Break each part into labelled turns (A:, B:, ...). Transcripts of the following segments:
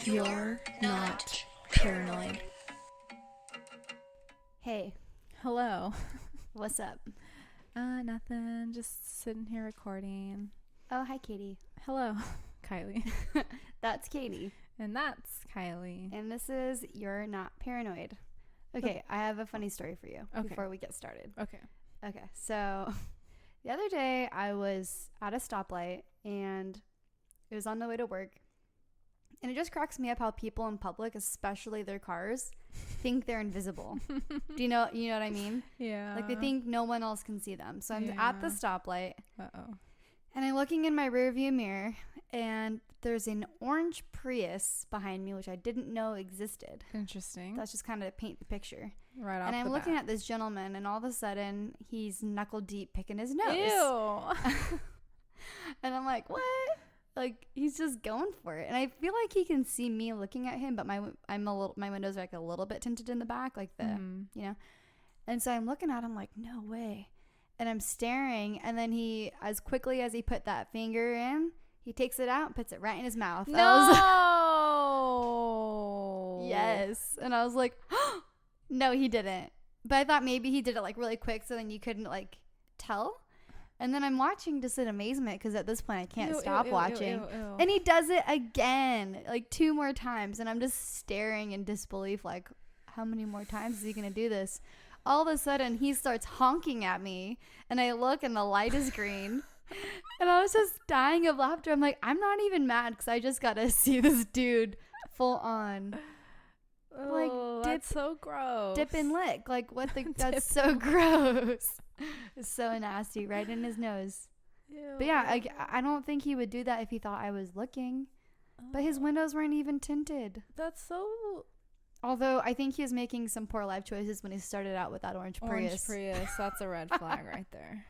A: You're not paranoid.
B: Hey,
A: Hello.
B: what's up?
A: Nothing. Just sitting here recording.
B: Oh, hi, Katie.
A: Hello, Kylie.
B: That's Katie.
A: And that's Kylie.
B: And this is You're Not Paranoid. Okay, I have a funny story for you before we get started.
A: Okay.
B: Okay, so the other day I was at a stoplight and it was on the way to work. And it just cracks me up how people in public, especially their cars, think they're invisible. You know what I mean?
A: Yeah.
B: Like they think no one else can see them. So I'm at the stoplight.
A: Uh-oh.
B: And I'm looking in my rearview mirror, and there's an orange Prius behind me, which I didn't know existed.
A: Interesting.
B: That's just kind of to paint the picture.
A: Right off
B: And I'm
A: the
B: looking
A: bat.
B: at this gentleman, and all of a sudden, he's knuckle deep picking his nose.
A: Ew.
B: And I'm like, what? Like, he's just going for it. And I feel like he can see me looking at him, but my windows are like a little bit tinted in the back, like the, you know. And so I'm looking at him like, no way. And I'm staring, and then he, as quickly as he put that finger in, he takes it out and puts it right in his mouth.
A: No.
B: Yes. And I was like, no, he didn't. But I thought maybe he did it like really quick so then you couldn't like tell. And then I'm watching just in amazement because at this point I can't stop watching.
A: Ew.
B: And he does it again, like 2 more times. And I'm just staring in disbelief like, how many more times is he going to do this? All of a sudden, he starts honking at me, and I look, and the light is green. And I was just dying of laughter. I'm like, I'm not even mad because I just got to see this dude full on. Like,
A: that's so gross.
B: Dip and lick. Like, what the? That's so gross. It's so nasty, right in his nose.
A: Ew.
B: But yeah, I don't think he would do that if he thought I was looking. But his windows weren't even tinted.
A: That's so...
B: Although I think he was making some poor life choices when he started out with that orange Prius.
A: That's a red flag right there.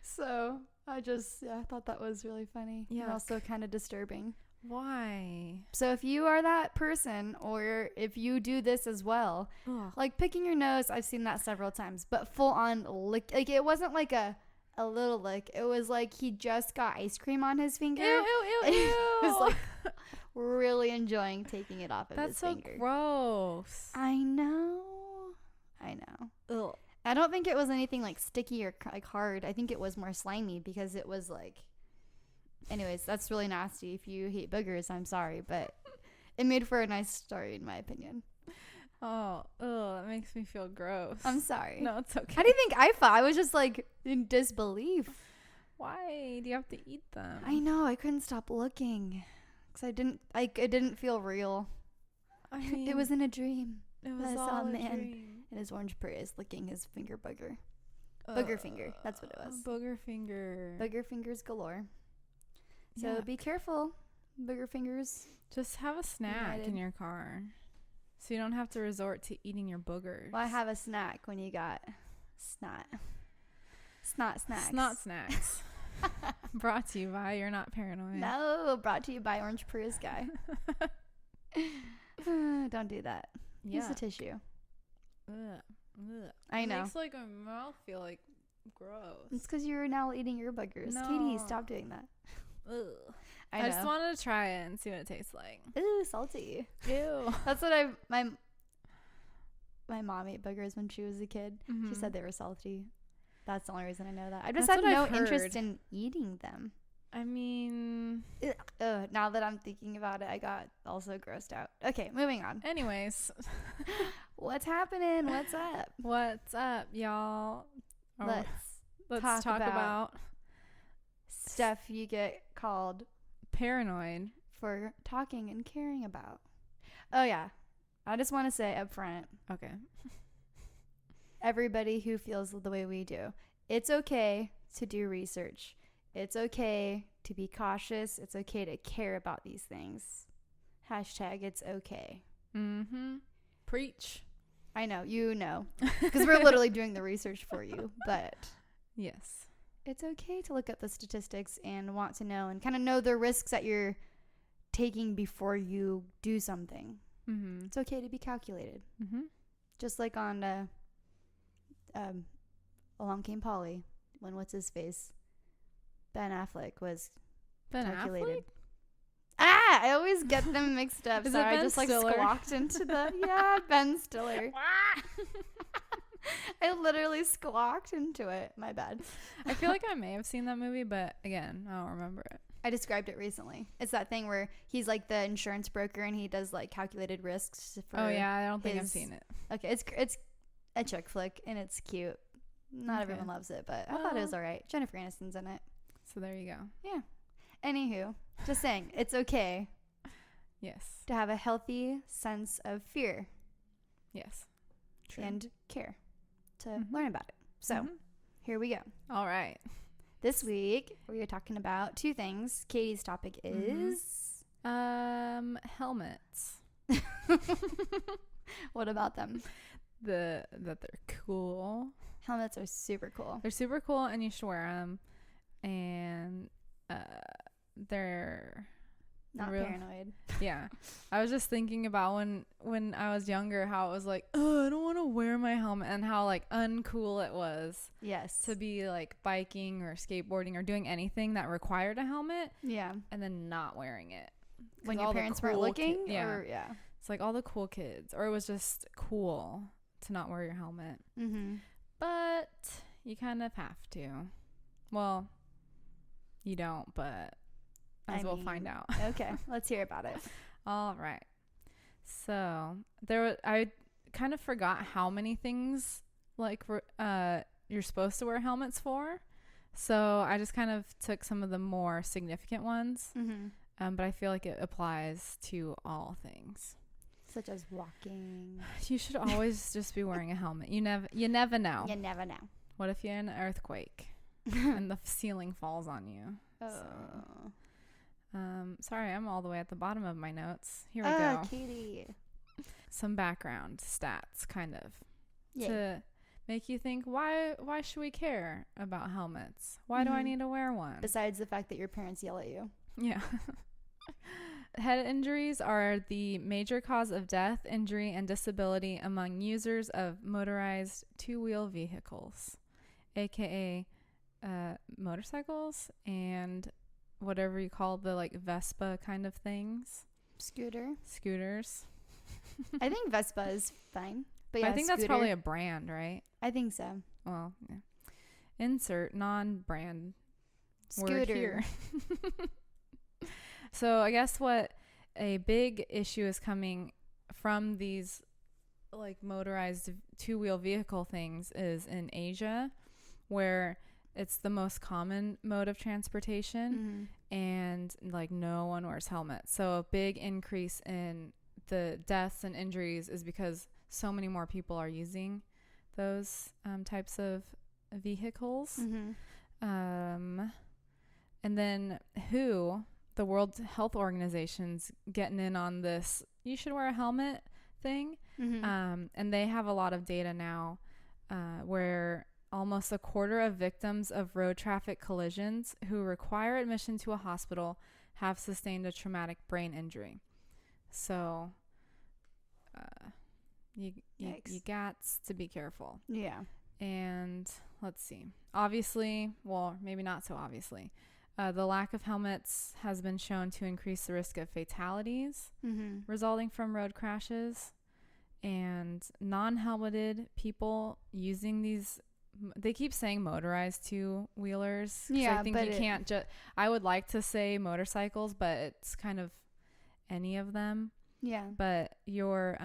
B: So I thought that was really funny.
A: Yeah.
B: And also kind of disturbing.
A: Why?
B: So if you are that person, or if you do this as well,
A: Ugh.
B: like picking your nose, I've seen that several times, but full on lick. Like it wasn't like a little lick. It was like he just got ice cream on his finger.
A: Ew.
B: He was like really enjoying taking it off of his finger.
A: That's so gross.
B: I know.
A: Ugh.
B: I don't think it was anything like sticky or like hard. I think it was more slimy because it was like. Anyways, that's really nasty. If you hate boogers, I'm sorry, but it made for a nice story in my opinion.
A: Oh, that makes me feel gross.
B: I'm sorry.
A: No, it's okay.
B: How do you think I felt? I was just like in disbelief.
A: Why do you have to eat them?
B: I know. I couldn't stop looking because it didn't feel real.
A: I mean,
B: It was in a dream.
A: It was
B: I saw
A: all
B: a
A: a
B: man
A: dream.
B: in his orange Prius licking his finger booger. Booger finger. That's what it was.
A: Booger finger.
B: Booger fingers galore. So
A: Yeah.
B: be careful, booger fingers.
A: Just have a snack
B: United.
A: in your car, so you don't have to resort to eating your boogers.
B: Why have a snack when you got snot snacks?
A: Snot snacks. Brought to you by You're Not Paranoid.
B: No, brought to you by Orange Prius guy. Don't do that. Use the tissue.
A: Ugh.
B: I know.
A: It makes like my mouth feel like gross.
B: It's because you're now eating your boogers.
A: No.
B: Katie, stop doing that.
A: Ugh.
B: I
A: I just
B: know.
A: wanted to try it and see what it tastes like.
B: Ooh, salty.
A: Ew.
B: That's what my mom ate boogers when she was a kid.
A: Mm-hmm.
B: She said they were salty. That's the only reason I know that. I just
A: That's
B: had
A: what
B: no
A: I've
B: interest
A: heard.
B: in eating them.
A: I mean,
B: Now that I'm thinking about it, I got also grossed out. Okay, moving on.
A: anyways,
B: What's happening? What's up?
A: what's up, y'all? Oh,
B: Let's
A: let's talk about
B: stuff you get called
A: paranoid.
B: for talking and caring about. Oh yeah, I just want to say up front,
A: Okay.
B: everybody who feels the way we do, it's okay to do research. It's okay to be cautious. It's okay to care about these things. Hashtag it's okay.
A: Mm-hmm. Preach.
B: I know, you know, because we're literally doing the research for you, but
A: Yes.
B: it's okay to look at the statistics and want to know and kind of know the risks that you're taking before you do something.
A: Mm-hmm.
B: It's okay to be calculated.
A: Mm-hmm.
B: Just like on Along Came Polly, when what's his face? Ben Affleck was
A: Ben
B: calculated.
A: Affleck?
B: I always get them mixed up.
A: Is
B: So
A: it
B: I
A: Ben
B: just like
A: Stiller?
B: squawked into the Ben Stiller. I literally squawked into it. My bad.
A: I feel like I may have seen that movie, but again, I don't remember it.
B: I described it recently. It's that thing where he's like the insurance broker and he does like calculated risks for.
A: Oh yeah, I don't think I've seen it.
B: Okay, it's a chick flick and it's cute. Not everyone loves it, but I thought it was all right. Jennifer Aniston's in it.
A: So there you go.
B: Yeah. Anywho, just saying, it's okay
A: Yes.
B: to have a healthy sense of fear
A: Yes. True.
B: and care to learn about it. So here we go.
A: All right.
B: This week we are talking about two things. Katie's topic is
A: helmets.
B: what about them?
A: That they're cool.
B: Helmets are super cool.
A: They're super cool, and you should wear them. And they're
B: Not paranoid.
A: Yeah. I was just thinking about when I was younger, how it was like, oh, I don't want to wear my helmet, and how like uncool it was.
B: Yes.
A: To be like biking or skateboarding or doing anything that required a helmet.
B: Yeah.
A: And then not wearing it.
B: When your parents weren't looking?
A: Yeah.
B: Yeah.
A: It's like all the cool kids. Or it was just cool to not wear your helmet.
B: Mm-hmm.
A: But you kind of have to. Well, you don't, but as we'll find out.
B: Okay, let's hear about it.
A: All right. So I kind of forgot how many things like you're supposed to wear helmets for. So I just kind of took some of the more significant ones.
B: Mm-hmm.
A: But I feel like it applies to all things.
B: Such as walking.
A: You should always just be wearing a helmet. You never know.
B: You never know.
A: What if you're in an earthquake and the ceiling falls on you?
B: Oh.
A: So, sorry, I'm all the way at the bottom of my notes. Here we go.
B: Katie.
A: Some background stats, kind of,
B: Yay.
A: to make you think, why should we care about helmets? Why do I need to wear one?
B: Besides the fact that your parents yell at you.
A: Yeah. Head injuries are the major cause of death, injury, and disability among users of motorized two-wheel vehicles, aka motorcycles and whatever you call the like Vespa kind of things. Scooters.
B: I think Vespa is fine. But yeah,
A: I think that's probably a brand, right?
B: I think so.
A: Well, yeah. Insert non-brand
B: Scooter.
A: word here. So I guess what a big issue is coming from these like motorized two-wheel vehicle things is in Asia, where it's the most common mode of transportation, and like no one wears helmets. So a big increase in the deaths and injuries is because so many more people are using those types of vehicles. And then the World Health Organization's getting in on this, you should wear a helmet thing. And they have a lot of data now where almost a quarter of victims of road traffic collisions who require admission to a hospital have sustained a traumatic brain injury. So you got to be careful.
B: Yeah.
A: And let's see. Obviously, well, maybe not so obviously, the lack of helmets has been shown to increase the risk of fatalities resulting from road crashes. And non-helmeted people using these, they keep saying motorized two-wheelers.
B: Yeah,
A: I think you can't just, I would like to say motorcycles, but it's kind of any of them.
B: Yeah.
A: But you're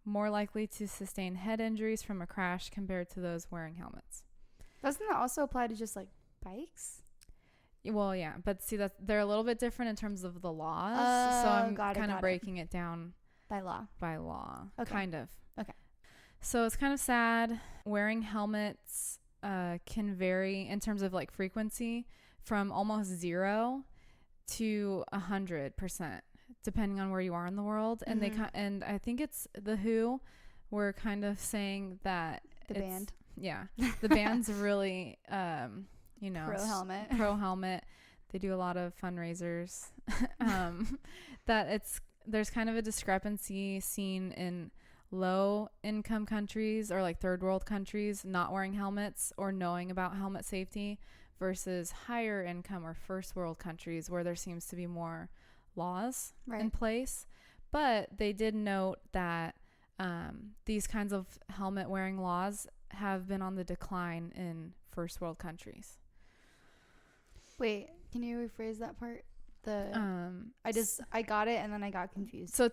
A: more likely to sustain head injuries from a crash compared to those wearing helmets.
B: Doesn't that also apply to just like bikes?
A: Well, yeah, but see that they're a little bit different in terms of the laws. So I'm kind of breaking it down
B: by law.
A: Okay. Kind of.
B: Okay.
A: So it's kind of sad. Wearing helmets can vary in terms of like frequency from almost 0 to 100%, depending on where you are in the world. And and I think it's the WHO were kind of saying that
B: the band.
A: Yeah, the band's really pro helmet. They do a lot of fundraisers. That there's kind of a discrepancy seen in low income countries or like third world countries not wearing helmets or knowing about helmet safety versus higher income or first world countries where there seems to be more laws
B: Right.
A: in place. But they did note that these kinds of helmet wearing laws have been on the decline in first world countries.
B: Wait, can you rephrase that part? I got it and then I got confused.
A: So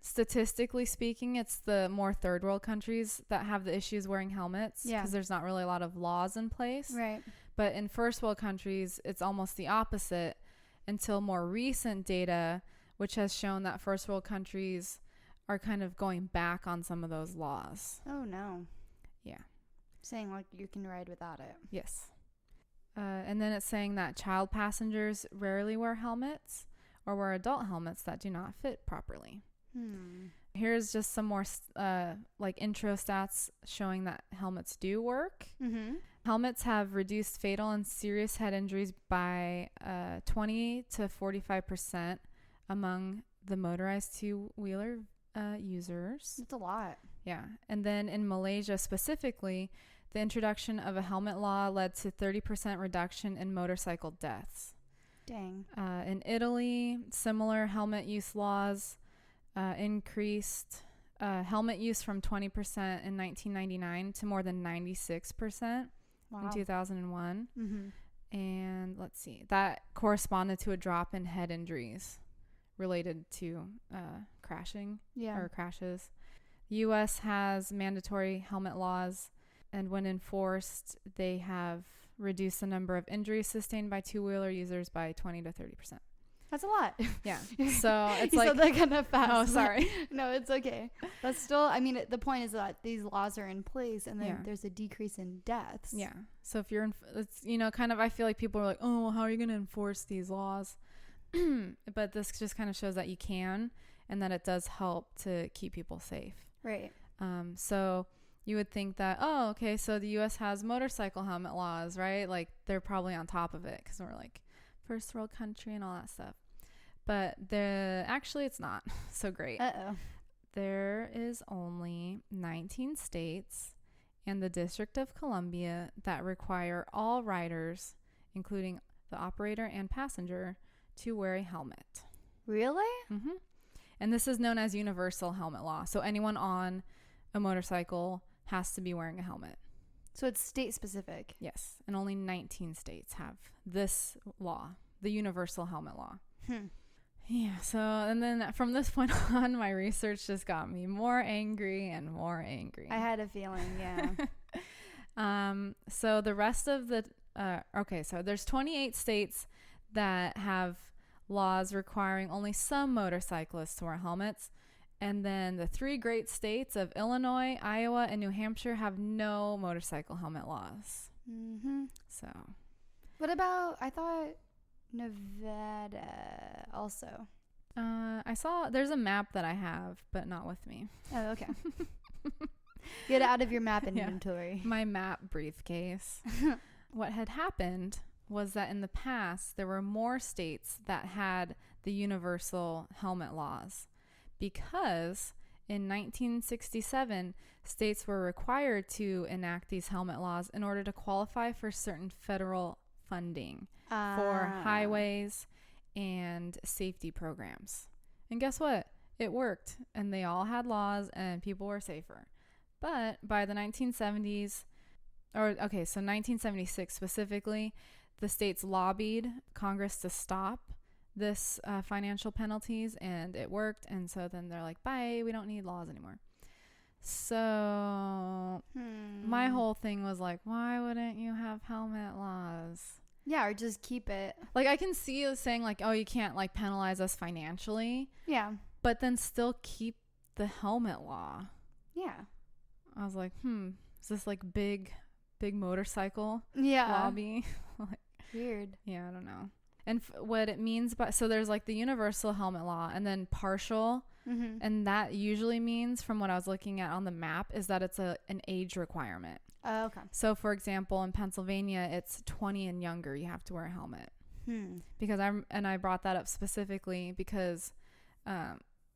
A: statistically speaking, it's the more third world countries that have the issues wearing helmets because there's not really a lot of laws in place.
B: Right.
A: But in first world countries, it's almost the opposite until more recent data, which has shown that first world countries are kind of going back on some of those laws.
B: Oh, no.
A: Yeah.
B: Saying like you can ride without it.
A: Yes. And then it's saying that child passengers rarely wear helmets or wear adult helmets that do not fit properly. Here's just some more like intro stats showing that helmets do work. Helmets have reduced fatal and serious head injuries by 20 to 45% among the motorized two-wheeler users.
B: It's a lot.
A: Yeah. And then in Malaysia specifically, the introduction of a helmet law led to 30% reduction in motorcycle deaths.
B: Dang.
A: In Italy, similar helmet use laws increased helmet use from 20% in 1999 to more than 96% in 2001. And let's see, that corresponded to a drop in head injuries related to crashing or crashes. The U.S. has mandatory helmet laws, and when enforced, they have reduced the number of injuries sustained by two-wheeler users by 20 to 30%.
B: That's a lot.
A: Yeah. So it's
B: you
A: like...
B: said that kind of fast.
A: Oh, sorry.
B: No, it's okay. But still, I mean, the point is that these laws are in place and then there's a decrease in deaths.
A: Yeah. So if you're... it's, you know, kind of... I feel like people are like, oh, well, how are you going to enforce these laws? But this just kind of shows that you can and that it does help to keep people safe.
B: Right.
A: So you would think that, oh, okay, so the U.S. has motorcycle helmet laws, right? Like, they're probably on top of it because we're like first world country and all that stuff. But actually, it's not so great.
B: Uh-oh.
A: There is only 19 states and the District of Columbia that require all riders, including the operator and passenger, to wear a helmet.
B: Really?
A: Mm-hmm. And this is known as universal helmet law. So anyone on a motorcycle has to be wearing a helmet.
B: So it's state specific.
A: Yes. And only 19 states have this law, the universal helmet law. Yeah. So, and then from this point on, my research just got me more angry and more angry.
B: I had a feeling, yeah.
A: So the rest of the, so there's 28 states that have laws requiring only some motorcyclists to wear helmets. And then the 3 great states of Illinois, Iowa, and New Hampshire have no motorcycle helmet laws. So.
B: What about, I thought Nevada also.
A: I saw, there's a map that I have, but not with me.
B: Oh, okay. Get out of your map inventory.
A: My map briefcase. What had happened was that in the past, there were more states that had the universal helmet laws because in 1967, states were required to enact these helmet laws in order to qualify for certain federal funding for highways and safety programs. And guess what? It worked, and they all had laws, and people were safer. But by the 1970s, so 1976 specifically, the states lobbied Congress to stop this financial penalties, and it worked. And so then they're like, bye, we don't need laws anymore. So my whole thing was like, why wouldn't you have helmet laws?
B: Yeah, or just keep it.
A: Like, I can see you saying like, oh, you can't like penalize us financially.
B: Yeah.
A: But then still keep the helmet law.
B: Yeah.
A: I was like, is this like big motorcycle lobby? Like,
B: weird.
A: Yeah, I don't know. And what it means so there's like the universal helmet law and then partial. And that usually means, from what I was looking at on the map, is that it's an age requirement.
B: Oh, okay.
A: So for example, in Pennsylvania, it's 20 and younger. You have to wear a helmet. Because I brought that up specifically because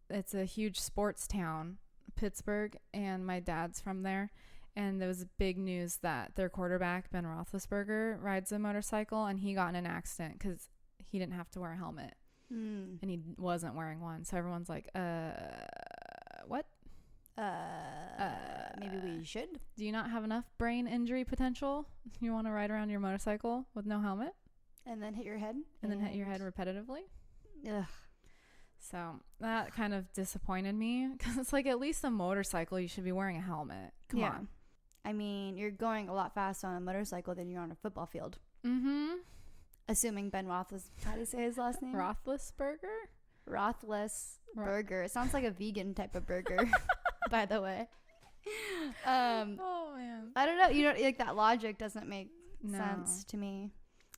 A: it's a huge sports town, Pittsburgh, and my dad's from there. And there was big news that their quarterback, Ben Roethlisberger, rides a motorcycle, and he got in an accident because he didn't have to wear a helmet.
B: Mm.
A: and he wasn't wearing one. So everyone's like, what?
B: Maybe we should.
A: Do you not have enough brain injury potential? You want to ride around your motorcycle with no helmet
B: And then hit your head.
A: and then hit your head repetitively?
B: Ugh.
A: So that kind of disappointed me because it's like, at least a motorcycle, you should be wearing a helmet. Come on.
B: I mean, you're going a lot faster on a motorcycle than you're on a football field.
A: Mm-hmm.
B: Assuming Ben Roethlis, how do you say his last name?
A: Roethlisberger?
B: Roethlisberger. It sounds like a vegan type of burger, by the way.
A: Oh, man.
B: I don't know. You know, like that logic doesn't make sense to me.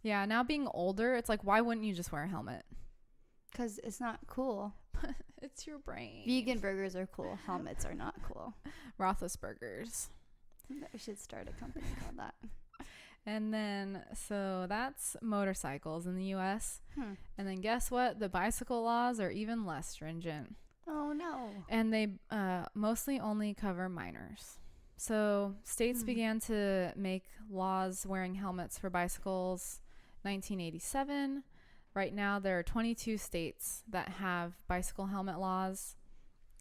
A: Yeah, now being older, it's like, why wouldn't you just wear a helmet?
B: Because it's not cool.
A: It's your brain.
B: Vegan burgers are cool. Helmets are not cool.
A: Roethlisbergers.
B: We should start a company called that.
A: And then, so that's motorcycles in the U.S. And then guess what? The bicycle laws are even less stringent.
B: Oh, no.
A: And they mostly only cover minors. So states began to make laws wearing helmets for bicycles 1987. Right now, there are 22 states that have bicycle helmet laws.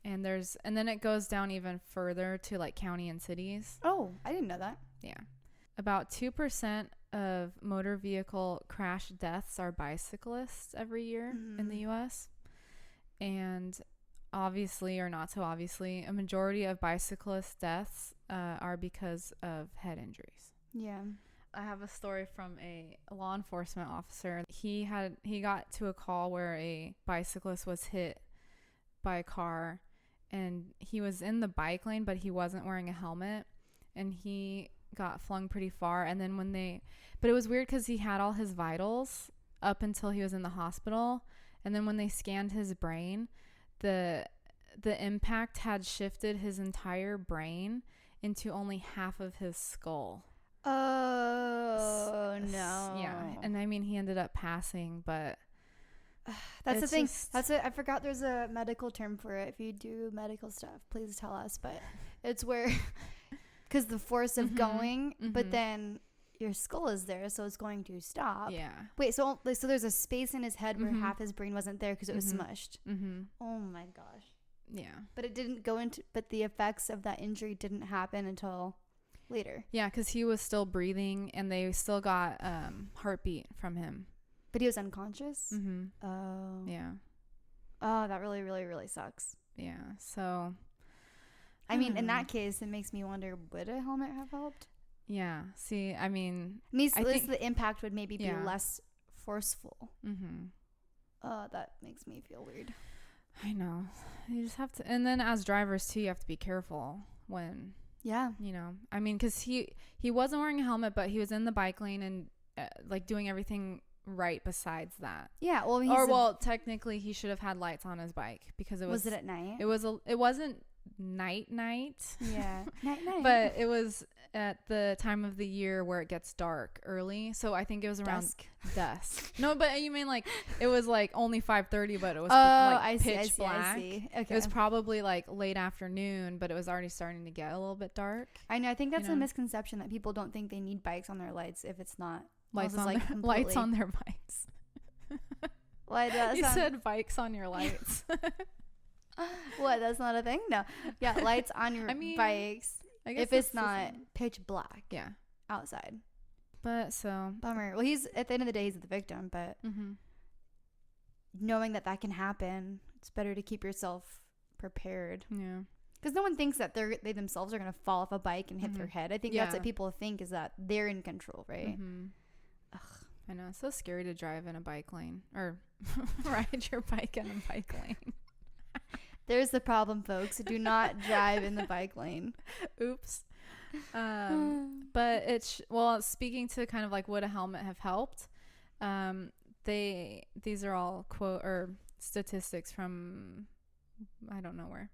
A: And then it goes down even further to like county and cities.
B: Oh, I didn't know that.
A: Yeah. About 2% of motor vehicle crash deaths are bicyclists every year in the U.S. And obviously, or not so obviously, a majority of bicyclist deaths are because of head injuries.
B: Yeah.
A: I have a story from a law enforcement officer. He got to a call where a bicyclist was hit by a car, and he was in the bike lane, but he wasn't wearing a helmet, and he got flung pretty far. And then but it was weird because he had all his vitals up until he was in the hospital, and then when they scanned his brain, the impact had shifted his entire brain into only half of his skull.
B: Oh, no.
A: Yeah. And I mean, he ended up passing, but
B: that's the thing. That's it. I forgot there's a medical term for it. If you do medical stuff, please tell us. But it's where, because the force of going, but then your skull is there, so it's going to stop.
A: Yeah.
B: Wait, so there's a space in his head where half his brain wasn't there because it was smushed. Oh my gosh.
A: Yeah.
B: But it didn't go into. But the effects of that injury didn't happen until later.
A: Yeah, because he was still breathing, and they still got heartbeat from him.
B: But he was unconscious?
A: Oh. Yeah.
B: Oh, that really, really, really sucks.
A: Yeah, so.
B: I mean, in that case, it makes me wonder, would a helmet have helped?
A: Yeah. See, I mean.
B: At least the impact would maybe be less forceful. Oh, that makes me feel weird.
A: I know. You just have to. And then as drivers, too, you have to be careful when.
B: Yeah.
A: You know, I mean, because he wasn't wearing a helmet, but he was in the bike lane and like doing everything right besides that.
B: Yeah. Well,
A: technically he should have had lights on his bike because it was.
B: Was it at night?
A: It wasn't night.
B: Yeah. night.
A: But it was at the time of the year where it gets dark early. So I think it was around dusk. No, but you mean like it was like only 5:30, but it was pitch black. I see. Okay. It was probably like late afternoon, but it was already starting to get a little bit dark.
B: I know. I think that's a misconception that people don't think they need bikes on their lights if it's not
A: lights on their bikes.
B: What?
A: You said bikes on your lights.
B: What? That's not a thing? No. Yeah, lights on your bikes. I guess if it's not pitch black.
A: Yeah.
B: Outside.
A: But so.
B: Bummer. Well, he's at the end of the day, he's the victim, but knowing that can happen, it's better to keep yourself prepared.
A: Yeah.
B: Because no one thinks that they themselves are going to fall off a bike and hit their head. I think that's what people think, is that they're in control, right?
A: Ugh. I know. It's so scary to drive in a bike lane or ride your bike in a bike lane.
B: There's the problem, folks. Do not drive in the bike lane.
A: Oops. But speaking to kind of like would a helmet have helped, these are all quote or statistics from I don't know where.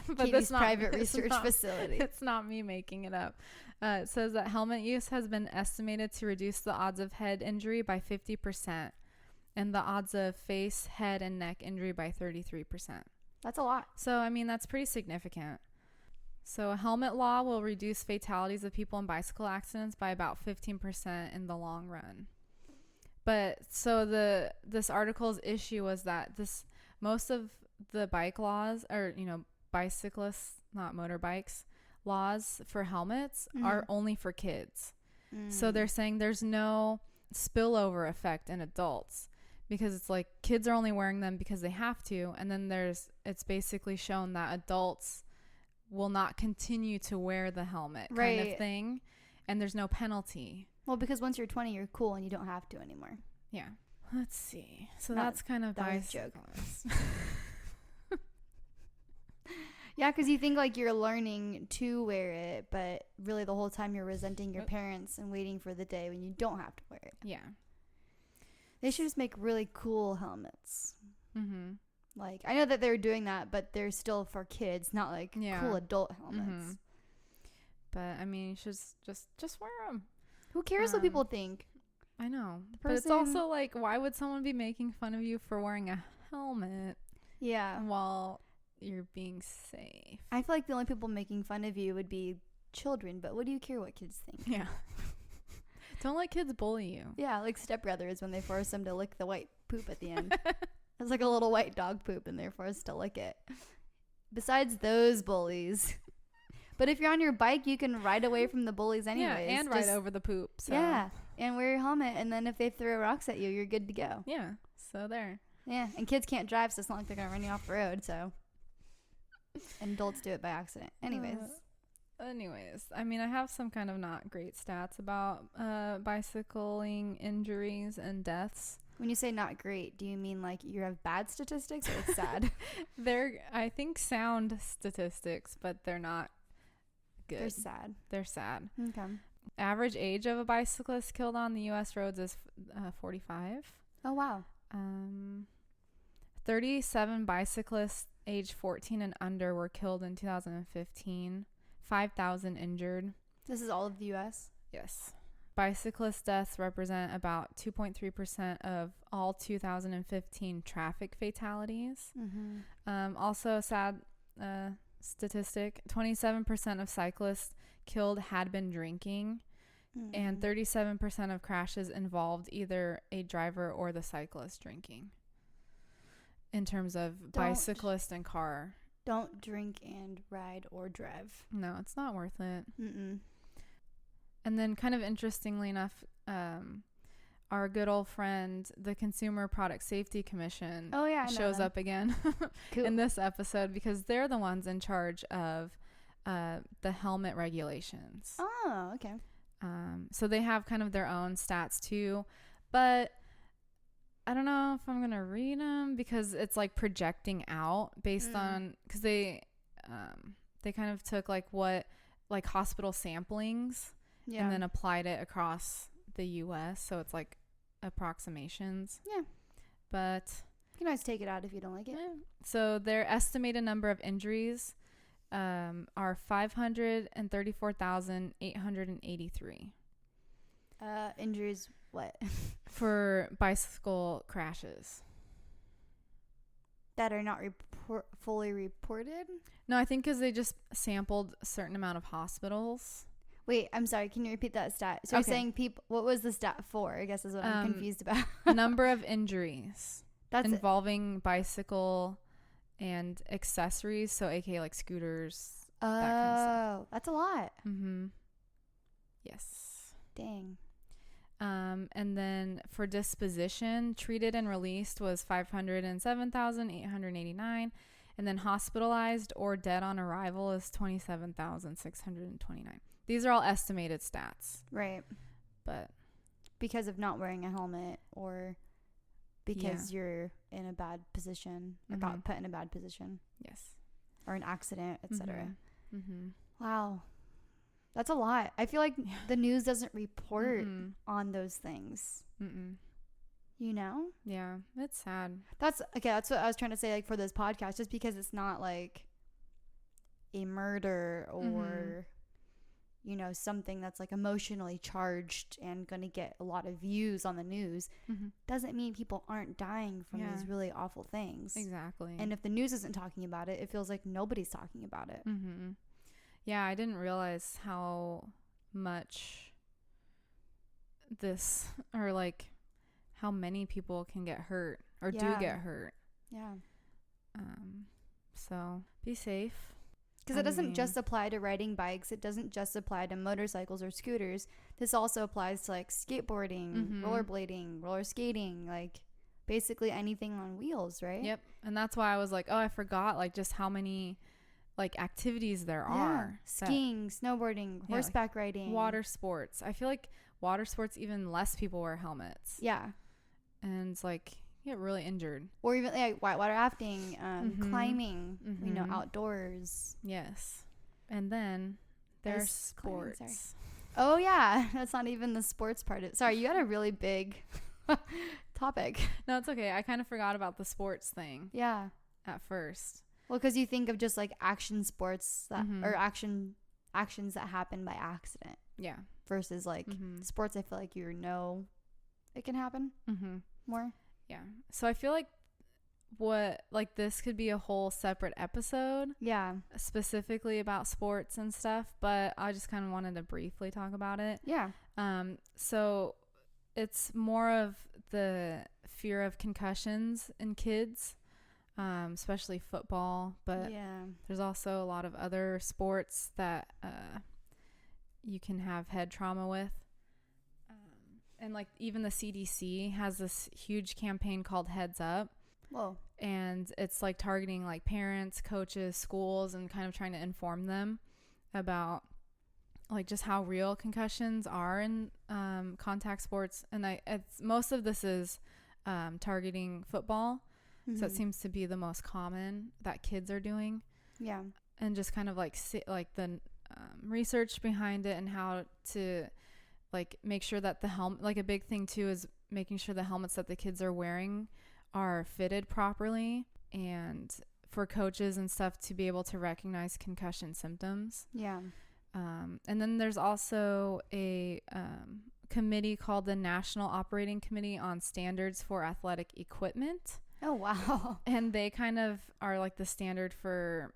A: But
B: Katie's private research facility.
A: It's not me making it up. It says that helmet use has been estimated to reduce the odds of head injury by 50% and the odds of face, head, and neck injury by 33%.
B: That's a lot.
A: So, I mean, that's pretty significant. So, a helmet law will reduce fatalities of people in bicycle accidents by about 15% in the long run. But so this article's issue was that most of the bike laws, or bicyclists, not motorbikes, laws for helmets are only for kids. So they're saying there's no spillover effect in adults, because it's like kids are only wearing them because they have to, and then it's basically shown that adults will not continue to wear the helmet kind of thing, and there's no penalty.
B: Well, because once you're 20, you're cool and you don't have to anymore.
A: Yeah. Let's see. So that's kind of bicycles.
B: Yeah, because you think like you're learning to wear it, but really the whole time you're resenting your parents and waiting for the day when you don't have to wear it.
A: Yeah.
B: They should just make really cool helmets.
A: Mm-hmm.
B: Like, I know that they're doing that, but they're still for kids, not like cool adult helmets.
A: Mm-hmm. But I mean, you should just wear them.
B: Who cares what people think?
A: I know. But it's also like, why would someone be making fun of you for wearing a helmet?
B: Yeah.
A: While you're being safe.
B: I feel like the only people making fun of you would be children, but what do you care what kids think?
A: Yeah. Don't let kids bully you.
B: Yeah, like Step Brothers when they force them to lick the white poop at the end. It's like a little white dog poop and they're forced to lick it. Besides those bullies. But if you're on your bike, you can ride away from the bullies anyways.
A: Yeah, and ride over the poop. So.
B: Yeah, and wear your helmet, and then if they throw rocks at you, you're good to go.
A: Yeah, so there.
B: Yeah, and kids can't drive, so it's not like they're going to run you off the road, so. And adults do it by accident. Anyways,
A: I mean, I have some kind of not great stats about bicycling injuries and deaths.
B: When you say not great, do you mean like you have bad statistics or it's sad?
A: They're, I think, sound statistics, but they're not good. They're sad.
B: Okay.
A: Average age of a bicyclist killed on the U.S. roads is 45.
B: Oh, wow.
A: 37 bicyclists age 14 and under were killed in 2015. 5,000 injured.
B: This is all of the U.S.?
A: Yes. Bicyclist deaths represent about 2.3% of all 2015 traffic fatalities.
B: Mm-hmm.
A: Also, a sad statistic, 27% of cyclists killed had been drinking, and 37% of crashes involved either a driver or the cyclist drinking. In terms of bicyclist and car.
B: Don't drink and ride or drive.
A: No, it's not worth it.
B: Mm-mm.
A: And then kind of interestingly enough, our good old friend, the Consumer Product Safety Commission, shows up again in this episode, because they're the ones in charge of the helmet regulations.
B: Oh, okay.
A: So they have kind of their own stats too, but I don't know if I'm going to read them, because it's like projecting out based on, because they kind of took like hospital samplings and then applied it across the U.S. So it's like approximations. Yeah. But
B: you can always take it out if you don't like it.
A: Yeah. So their estimated number of injuries are 534,883.
B: Injuries what?
A: For bicycle crashes.
B: That are not fully reported?
A: No, I think because they just sampled a certain amount of hospitals.
B: Wait, I'm sorry. Can you repeat that stat? So you're saying what was the stat for? I guess is what I'm confused about.
A: Number of injuries involving bicycle and accessories. So aka like scooters.
B: Oh, that kind of stuff. That's a lot.
A: Mm-hmm. Yes.
B: Dang.
A: And then for disposition, treated and released was 507,889. And then hospitalized or dead on arrival is 27,629. These are all estimated stats.
B: Right.
A: But
B: because of not wearing a helmet, or because you're in a bad position, or got put in a bad position.
A: Yes.
B: Or an accident, etc.
A: Mm-hmm.
B: Wow. That's a lot. I feel like the news doesn't report on those things. You know?
A: Yeah, it's sad.
B: That's what I was trying to say, like, for this podcast, just because it's not like a murder or something that's like emotionally charged and gonna get a lot of views on the news, doesn't mean people aren't dying from these really awful things.
A: Exactly.
B: And if the news isn't talking about it, it feels like nobody's talking about it.
A: Yeah, I didn't realize how much this, or like how many people can get hurt or do get hurt.
B: Yeah.
A: So be safe.
B: Because it doesn't just apply to riding bikes. It doesn't just apply to motorcycles or scooters. This also applies to like skateboarding, rollerblading, roller skating, like basically anything on wheels, right?
A: Yep. And that's why I was like, oh, I forgot like just how many like activities there are.
B: Skiing, snowboarding, horseback riding.
A: Water sports. I feel like water sports, even less people wear helmets.
B: Yeah.
A: And it's like, you get really injured.
B: Or even like whitewater rafting, climbing, you know, outdoors.
A: Yes. And then there's sports.
B: Oh, yeah. That's not even the sports part. Sorry, you had a really big topic.
A: No, it's okay. I kind of forgot about the sports thing.
B: Yeah.
A: At first.
B: Well, because you think of just like action sports that or actions that happen by accident.
A: Yeah.
B: Versus like sports, I feel like you know it can happen more. Yeah.
A: So I feel like this could be a whole separate episode.
B: Yeah.
A: Specifically about sports and stuff, but I just kind of wanted to briefly talk about it.
B: Yeah.
A: So it's more of the fear of concussions in kids, especially football, but there's also a lot of other sports that you can have head trauma with. And like even the CDC has this huge campaign called Heads Up.
B: Whoa. And
A: it's like targeting like parents, coaches, schools, and kind of trying to inform them about like just how real concussions are in contact sports. And most of this is targeting football. So it seems to be the most common that kids are doing. Yeah. And just kind of like the research behind it and how to like make sure that the helmet, like a big thing too is making sure the helmets that the kids are wearing are fitted properly, and for coaches and stuff to be able to recognize concussion symptoms. Yeah. And then there's also a committee called the National Operating Committee on Standards for Athletic Equipment.
B: Oh, wow.
A: And they kind of are like the standard for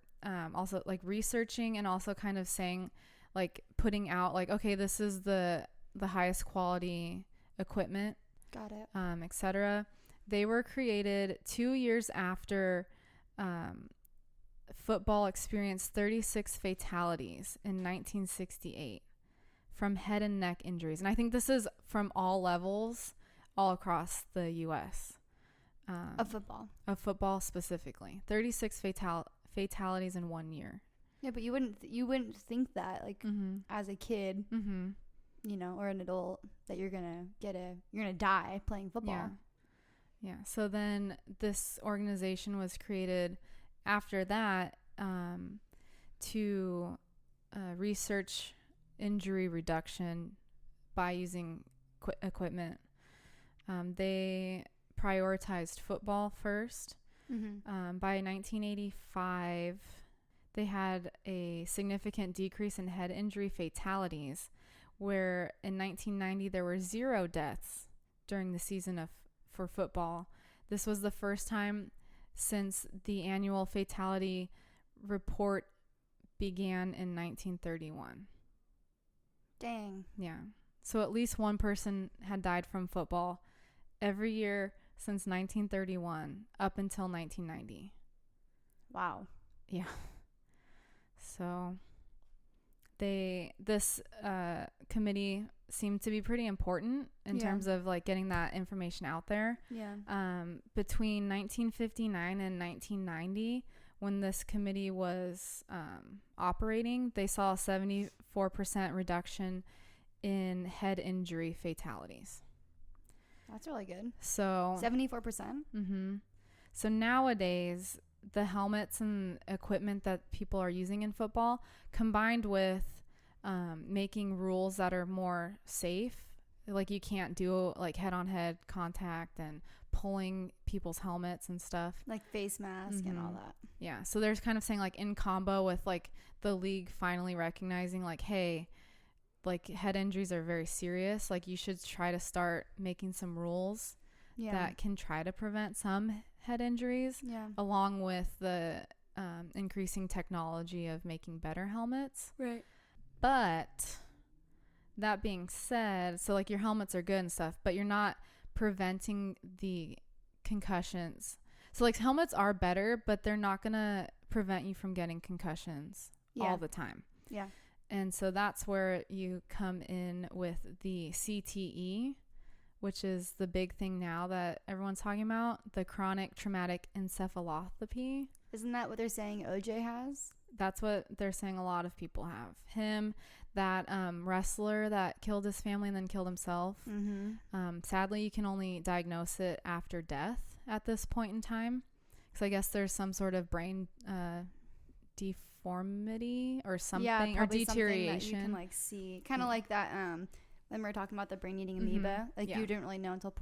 A: also like researching and also kind of saying like putting out like, okay, this is the highest quality equipment. Got it. Etc. They were created 2 years after football experienced 36 fatalities in 1968 from head and neck injuries. And I think this is from all levels, all across the U.S.
B: Of football.
A: Of football specifically. 36 fatalities in 1 year.
B: Yeah, but you wouldn't think that like as a kid, you know, or an adult that you're gonna die playing football.
A: Yeah. So then this organization was created after that to research injury reduction by using equipment. They prioritized football first. By 1985, they had a significant decrease in head injury fatalities, where in 1990 there were 0 deaths during the season for football. This was the first time since the annual fatality report began in 1931.
B: Dang.
A: Yeah. So at least one person had died from football every year since 1931 up until 1990.
B: Wow.
A: Yeah. So this committee seemed to be pretty important in terms of like getting that information out there. Yeah. Between 1959 and 1990, when this committee was operating, they saw a 74% reduction in head injury fatalities.
B: That's really good.
A: So
B: 74%.
A: So nowadays, the helmets and equipment that people are using in football, combined with making rules that are more safe, like you can't do like head-on-head contact and pulling people's helmets and stuff,
B: like face mask and all that.
A: Yeah. So there's kind of saying like in combo with like the league finally recognizing like, hey, like head injuries are very serious. Like you should try to start making some rules that can try to prevent some head injuries, along with the increasing technology of making better helmets. Right. But that being said, so like your helmets are good and stuff, but you're not preventing the concussions. So like helmets are better, but they're not going to prevent you from getting concussions all the time.
B: Yeah.
A: And so that's where you come in with the CTE, which is the big thing now that everyone's talking about, the chronic traumatic encephalopathy.
B: Isn't that what they're saying OJ has?
A: That's what they're saying a lot of people have. Him, that wrestler that killed his family and then killed himself. Sadly, you can only diagnose it after death at this point in time. Because I guess there's some sort of brain deformity or something, or deterioration.
B: Something that you can like see. Kind of like that when we were talking about the brain-eating amoeba. Like you didn't really know until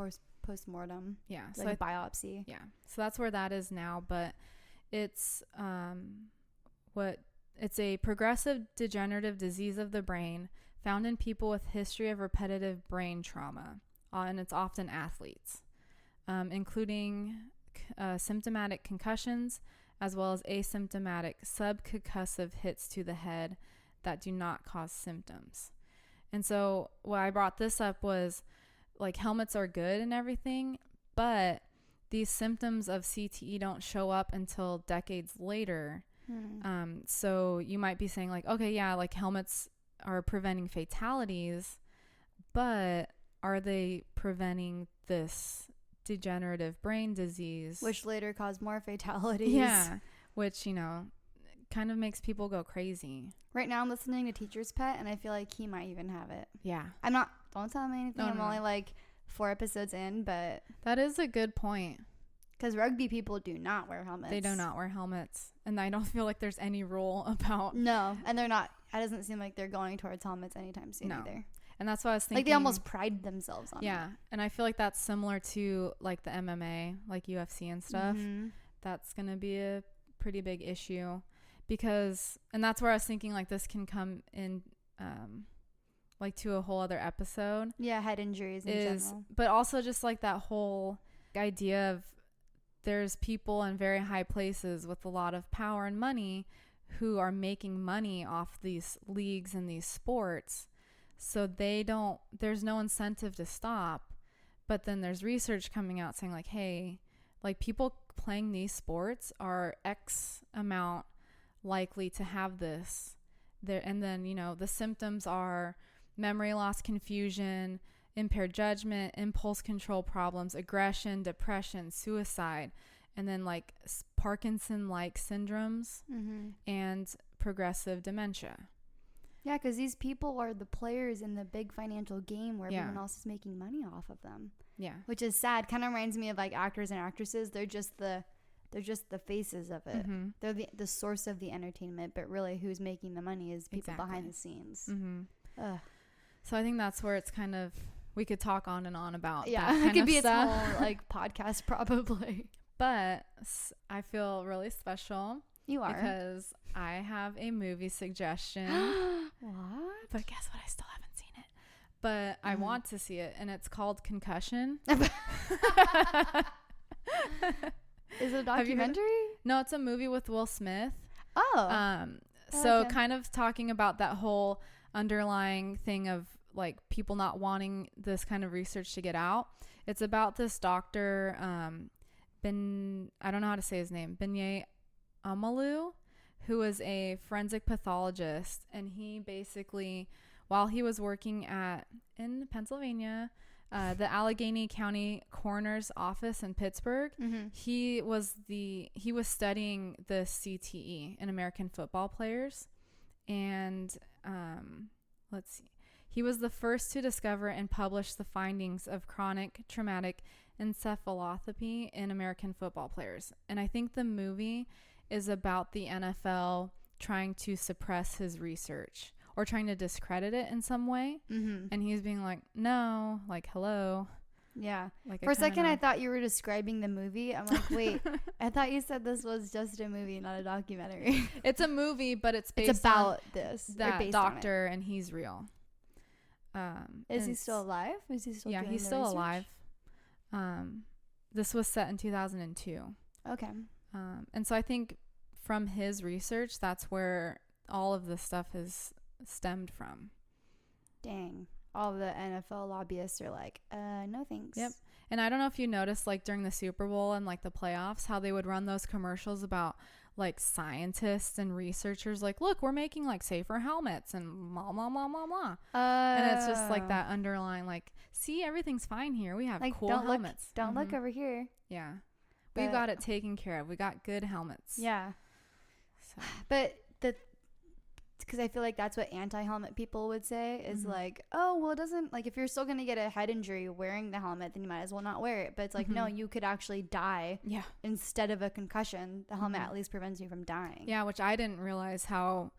B: post-mortem.
A: Yeah.
B: Like a biopsy.
A: Yeah. So that's where that is now. But it's it's a progressive degenerative disease of the brain found in people with history of repetitive brain trauma, and it's often athletes, including symptomatic concussions as well as asymptomatic subconcussive hits to the head that do not cause symptoms. And so why I brought this up was like helmets are good and everything, but these symptoms of CTE don't show up until decades later. So you might be saying like, okay, yeah, like helmets are preventing fatalities, but are they preventing this degenerative brain disease?
B: Which later caused more fatalities.
A: Yeah, which, you know, kind of makes people go crazy.
B: Right now I'm listening to Teacher's Pet, and I feel like he might even have it.
A: Yeah.
B: Don't tell me anything. I'm only like 4 episodes in, but.
A: That is a good point.
B: Because rugby people do not wear helmets.
A: They do not wear helmets. And I don't feel like there's any rule about.
B: No. And they're not. It doesn't seem like they're going towards helmets anytime soon either.
A: And that's what I was thinking.
B: Like they almost pride themselves on it.
A: Yeah. And I feel like that's similar to like the MMA, like UFC and stuff. That's going to be a pretty big issue. Because, and that's where I was thinking like this can come in like to a whole other episode.
B: Yeah, head injuries in general.
A: But also just like that whole idea of there's people in very high places with a lot of power and money who are making money off these leagues and these sports. So there's no incentive to stop. But then there's research coming out saying like, hey, like people playing these sports are X amount likely to have this there. And then, you know, the symptoms are memory loss, confusion, impaired judgment, impulse control problems, aggression, depression, suicide, and then like Parkinson-like syndromes and progressive dementia.
B: Yeah, because these people are the players in the big financial game where everyone else is making money off of them. Yeah, which is sad. Kind of reminds me of like actors and actresses. They're just the faces of it. They're the source of the entertainment, but really who's making the money is people behind the scenes.
A: So I think that's where it's kind of. We could talk on and on about that
B: it
A: kind
B: could
A: of
B: be
A: stuff.
B: its whole like podcast probably.
A: But I feel really special.
B: You are.
A: Because I have a movie suggestion.
B: What?
A: But guess what? I still haven't seen it. But I want to see it, and it's called Concussion.
B: Is it a documentary?
A: No, it's a movie with Will Smith.
B: Oh.
A: So kind of talking about that whole underlying thing of like people not wanting this kind of research to get out. It's about this doctor, I don't know how to say his name, Benyay Amalu, who is a forensic pathologist. And he basically, while he was working in Pennsylvania, the Allegheny County Coroner's Office in Pittsburgh, he was studying the CTE in American football players. And let's see. He was the first to discover and publish the findings of chronic traumatic encephalopathy in American football players. And I think the movie is about the NFL trying to suppress his research or trying to discredit it in some way. And he's being like, no, like, hello.
B: Yeah. Like for a second, I thought you were describing the movie. I'm like, wait, I thought you said this was just a movie, not a documentary.
A: It's a movie, but it's based
B: about
A: that doctor, and he's real.
B: Is he still alive? Is he still?
A: Yeah, he's still alive. This was set in 2002. Okay. And so I think from his research, that's where all of this stuff has stemmed from.
B: Dang. All the NFL lobbyists are like, no thanks.
A: Yep. And I don't know if you noticed, like during the Super Bowl and like the playoffs, how they would run those commercials about like scientists and researchers, like, look, we're making like safer helmets and blah blah blah blah blah. And it's just like that underlying, like, see, everything's fine here. We have like, cool helmets.
B: Don't look over here.
A: Yeah, we've got it taken care of. We got good helmets.
B: Yeah.
A: So.
B: But because I feel like that's what anti-helmet people would say is like, oh, well, it doesn't, like, if you're still going to get a head injury wearing the helmet, then you might as well not wear it. But it's like, no, you could actually die instead of a concussion. The helmet at least prevents you from dying.
A: Yeah, which I didn't realize how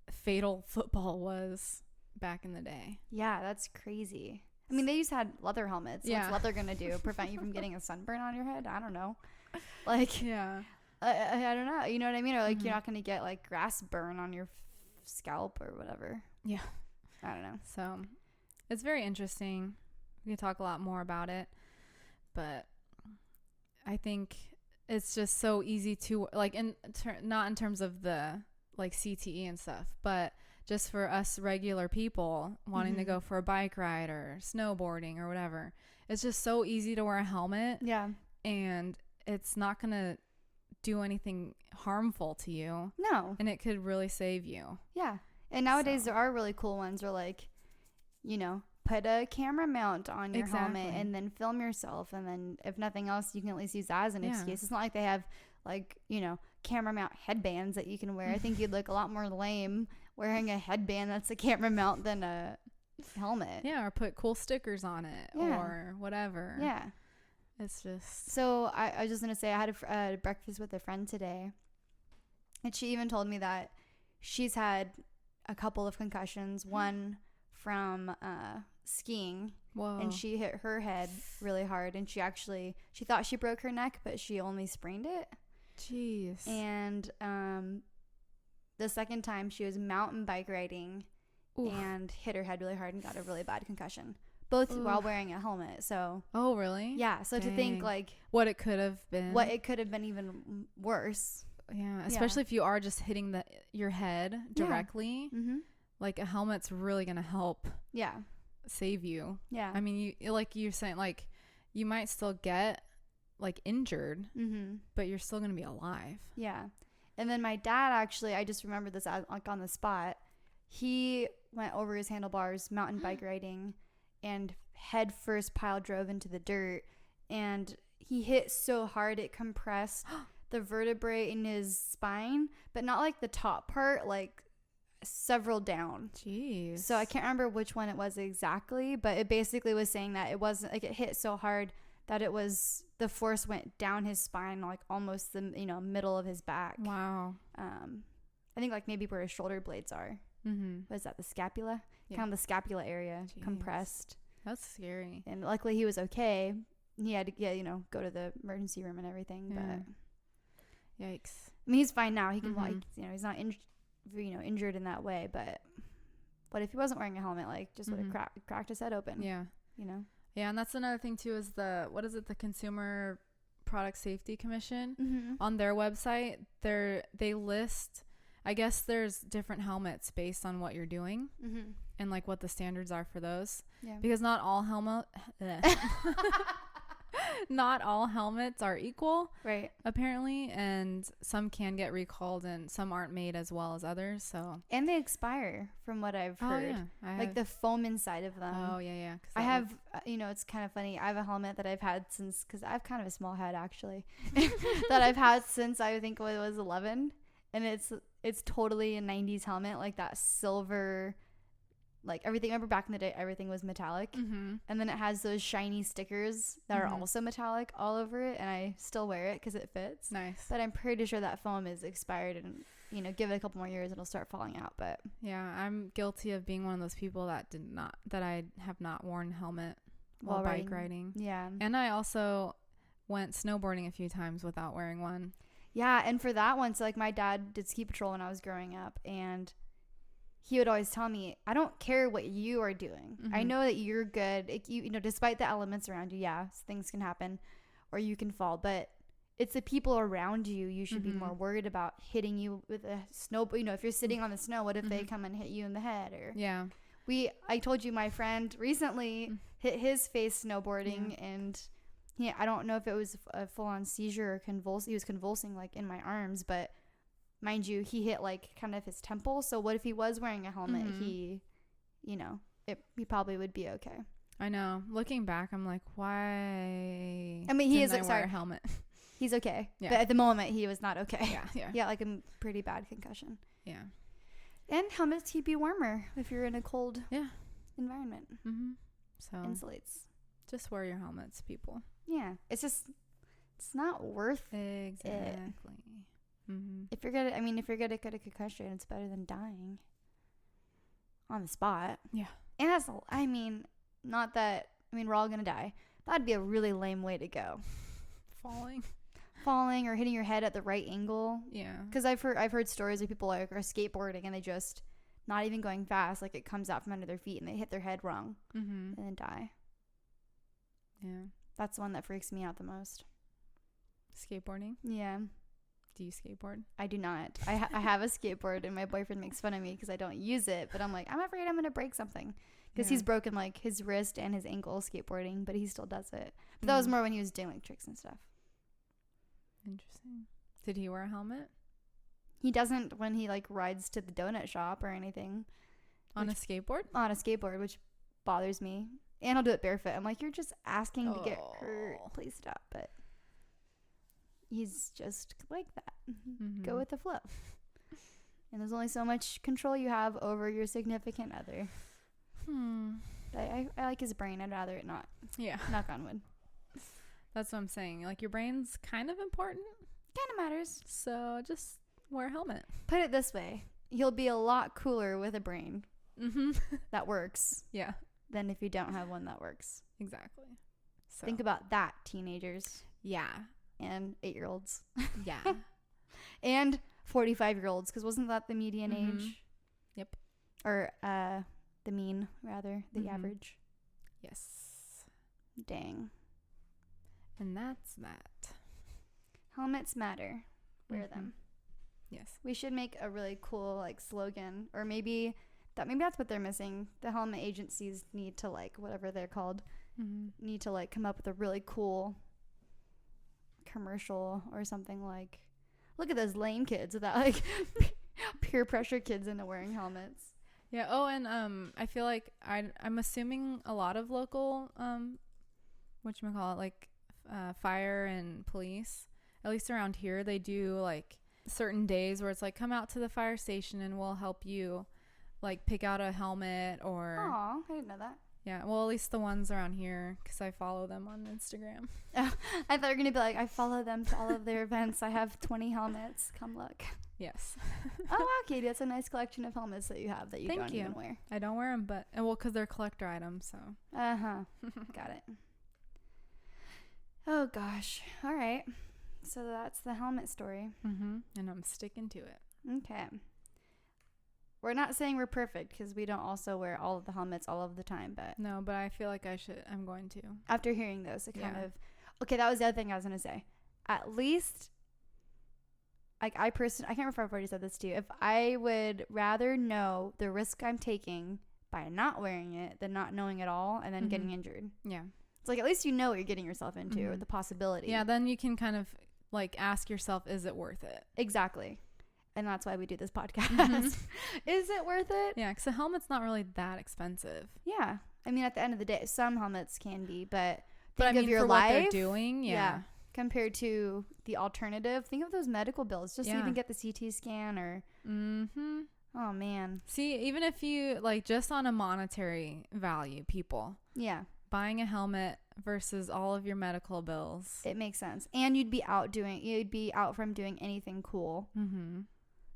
A: fatal football was back in the day.
B: Yeah, that's crazy. I mean, they just had leather helmets. What's leather going to do? Prevent you from getting a sunburn on your head? I don't know. Like,
A: yeah.
B: I don't know. You know what I mean? Or like, you're not going to get like grass burn on your scalp or whatever.
A: Yeah.
B: I don't know.
A: So it's very interesting. We can talk a lot more about it, but I think it's just so easy to, like, not in terms of the like CTE and stuff, but just for us regular people wanting to go for a bike ride or snowboarding or whatever. It's just so easy to wear a helmet.
B: Yeah.
A: And it's not going to do anything harmful to you.
B: No.
A: And it could really save you.
B: Yeah. And nowadays there are really cool ones where, like, you know, put a camera mount on your helmet and then film yourself. And then if nothing else, you can at least use that as an excuse. It's not like they have, like, you know, camera mount headbands that you can wear. I think you'd look a lot more lame wearing a headband that's a camera mount than a helmet.
A: Yeah. Or put cool stickers on it or whatever.
B: Yeah.
A: It's just.
B: So I was just going to say, I had a breakfast with a friend today. And she even told me that she's had a couple of concussions. One from skiing.
A: Whoa.
B: And she hit her head really hard. And she thought she broke her neck, but she only sprained it.
A: Jeez.
B: And the second time she was mountain bike riding and hit her head really hard and got a really bad concussion. Both while wearing a helmet. So.
A: Oh, really?
B: Yeah. So to think, like,
A: what it could have been.
B: What it could have been even worse.
A: Yeah. Especially if you are just hitting your head directly. Yeah. Like, a helmet's really going to help.
B: Yeah.
A: Save you.
B: Yeah.
A: I mean, you, like you're saying, like, you might still get, like, injured, but you're still going to be alive.
B: Yeah. And then my dad, actually, I just remembered this, like, on the spot. He went over his handlebars mountain bike riding and head first pile drove into the dirt, and he hit so hard it compressed the vertebrae in his spine, but not like the top part, like several down.
A: Jeez.
B: So I can't remember which one it was exactly, but it basically was saying that it wasn't like it hit so hard that it was the force went down his spine, like almost the middle of his back.
A: Wow.
B: I think like maybe where his shoulder blades are. What is that, the scapula?
A: Yeah.
B: Kind of the scapula area. Jeez. Compressed.
A: That's scary.
B: And luckily he was okay. He had to go to the emergency room and everything.
A: Yeah.
B: But
A: yikes.
B: I mean, he's fine now. He can walk. He's not injured in that way. But what if he wasn't wearing a helmet? Like, just would have cracked his head open.
A: Yeah. Yeah, and that's another thing too is the Consumer Product Safety Commission on their website. They list. I guess there's different helmets based on what you're doing and like what the standards are for those. Yeah. Because not all helmets are equal. Right. Apparently, and some can get recalled and some aren't made as well as others. So.
B: And they expire from what I've heard.
A: Yeah.
B: Like the foam inside of them.
A: Oh, yeah.
B: I have, it's kind of funny. I have a helmet that I've had since, because I have kind of a small head actually, that I've had since I think I was 11. And it's totally a 90s helmet, like that silver, like everything. Remember back in the day, everything was metallic. And then it has those shiny stickers that are also metallic all over it. And I still wear it because it fits.
A: Nice.
B: But I'm pretty sure that foam is expired and, give it a couple more years, it'll start falling out. But
A: yeah, I'm guilty of being one of those people that I have not worn helmet while bike riding. Yeah. And I also went snowboarding a few times without wearing one.
B: Yeah, and for that one, so like my dad did ski patrol when I was growing up, and he would always tell me, I don't care what you are doing. I know that you're good. Despite the elements around you, things can happen or you can fall, but it's the people around you. You should be more worried about hitting you with a snow. If you're sitting on the snow, what if they come and hit you in the head? Or I told you my friend recently hit his face snowboarding and I don't know if it was a full-on seizure or he was convulsing like in my arms, but mind you, he hit like kind of his temple. So what if he was wearing a helmet? He, you know, he probably would be okay.
A: I know. Looking back, I'm like, why?
B: I mean,
A: wear a helmet.
B: He's okay.
A: Yeah.
B: But at the moment, he was not okay.
A: Yeah.
B: Yeah, like a pretty bad concussion.
A: Yeah.
B: And helmets keep you warmer if you're in a cold environment.
A: Mm-hmm. So
B: insulates.
A: Just wear your helmets, people.
B: Yeah. It's not worth
A: it. Mm-hmm.
B: If you're gonna get a concussion, it's better than dying on the spot.
A: Yeah.
B: And we're all gonna die. That'd be a really lame way to go. Falling or hitting your head at the right angle.
A: Yeah.
B: Because I've heard stories of people like are skateboarding and they just not even going fast, like it comes out from under their feet and they hit their head wrong and then die.
A: Yeah.
B: That's the one that freaks me out the most.
A: Skateboarding?
B: Yeah.
A: Do you skateboard?
B: I do not. I have a skateboard and my boyfriend makes fun of me because I don't use it, but I'm like, I'm afraid I'm going to break something. Because he's broken like his wrist and his ankle skateboarding, but he still does it. But that was more when he was doing like tricks and stuff.
A: Interesting. Did he wear a helmet?
B: He doesn't when he like rides to the donut shop or anything.
A: On a skateboard?
B: On a skateboard, which bothers me. And I'll do it barefoot. I'm like, you're just asking to get hurt. Please stop. But he's just like that. Go with the flow. And there's only so much control you have over your significant other. But I like his brain. I'd rather it not.
A: Yeah.
B: Knock on wood.
A: That's what I'm saying. Like, your brain's kind of important.
B: Kind of matters.
A: So just wear a helmet.
B: Put it this way. You'll be a lot cooler with a brain that works.
A: Yeah.
B: Than if you don't have one that works.
A: Exactly. So
B: think about that, teenagers.
A: Yeah.
B: And 8-year-olds.
A: Yeah.
B: And 45-year-olds, because wasn't that the median age?
A: Yep.
B: Or the mean, rather, the average.
A: Yes.
B: Dang.
A: And that's that.
B: Helmets matter. Wear them.
A: Yes.
B: We should make a really cool like slogan, or maybe that's what they're missing. The helmet agencies need to like whatever they're called, need to like come up with a really cool commercial or something like, look at those lame kids without like peer pressure kids into wearing helmets.
A: Yeah. Oh, and I feel like I'm assuming a lot of local whatchamacallit, like fire and police, at least around here, they do like certain days where it's like, come out to the fire station and we'll help you like pick out a helmet or.
B: Aw, I didn't know that.
A: Yeah, well, at least the ones around here, because I follow them on Instagram.
B: Oh, I thought you were gonna be like, I follow them to all of their events. I have 20 helmets. Come look.
A: Yes.
B: Oh wow, Katie, that's a nice collection of helmets that you have that you don't even wear.
A: I don't wear them, but because they're collector items, so.
B: Got it. Oh gosh. All right. So that's the helmet story.
A: And I'm sticking to it.
B: Okay. We're not saying we're perfect because we don't also wear all of the helmets all of the time, but
A: no, but I feel like I'm going to.
B: After hearing this, it kind of. Okay, that was the other thing I was gonna say. At least, like I can't remember if I've already said this to you. If I would rather know the risk I'm taking by not wearing it than not knowing at all and then getting injured. Yeah. It's like at least you know what you're getting yourself into or the possibility.
A: Yeah, then you can kind of like ask yourself, is it worth it?
B: Exactly. And that's why we do this podcast. Is it worth it?
A: Yeah, because a helmet's not really that expensive.
B: Yeah. I mean, at the end of the day, some helmets can be, but
A: I mean,
B: of your
A: for
B: life,
A: what they're doing, yeah.
B: Compared to the alternative, think of those medical bills just to even get the CT scan or. Oh, man.
A: See, even if you, like, just on a monetary value, people.
B: Yeah.
A: Buying a helmet versus all of your medical bills.
B: It makes sense. And you'd be out from doing anything cool.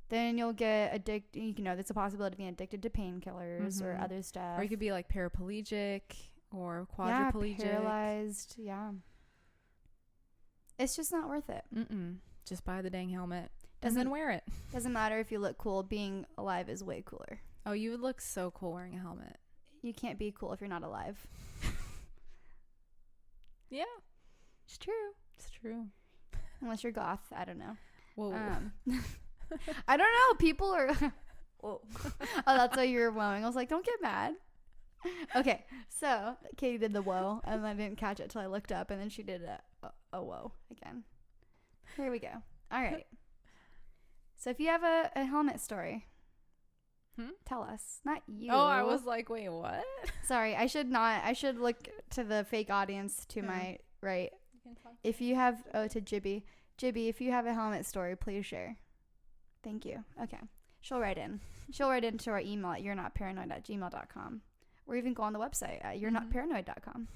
B: Then you'll get addicted. You know, there's a possibility of being addicted to painkillers or other stuff.
A: Or you could be like paraplegic or quadriplegic.
B: Yeah, paralyzed. Yeah. It's just not worth it.
A: Just buy the dang helmet and then wear it.
B: Doesn't matter if you look cool. Being alive is way cooler.
A: Oh, you would look so cool wearing a helmet.
B: You can't be cool if you're not alive.
A: Yeah.
B: It's true.
A: It's true.
B: Unless you're goth. I don't know.
A: Whoa.
B: I don't know. People are. Whoa. Oh, that's why you were wowing. I was like, don't get mad. Okay, so Katie did the whoa, and I didn't catch it till I looked up, and then she did a whoa again. Here we go. All right. So if you have a helmet story, tell us. Not you.
A: Oh, I was like, wait, what?
B: Sorry, I should not. I should look to the fake audience to my right. If you have, to Jibby. Jibby, if you have a helmet story, please share. Thank you. Okay. She'll write in. She'll write into our email at you'renotparanoid@gmail.com. Or even go on the website at you'renotparanoid.com.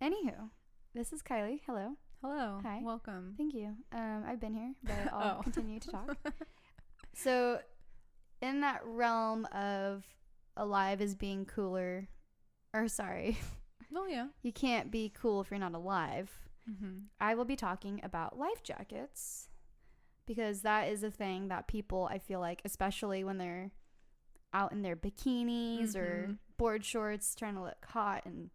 B: Anywho, this is Kylie. Hello.
A: Hello.
B: Hi.
A: Welcome.
B: Thank you. I've been here, but I'll continue to talk. So, in that realm of alive is being cooler, or sorry.
A: Oh, yeah.
B: You can't be cool if you're not alive. I will be talking about life jackets because that is a thing that people, I feel like, especially when they're out in their bikinis or board shorts trying to look hot and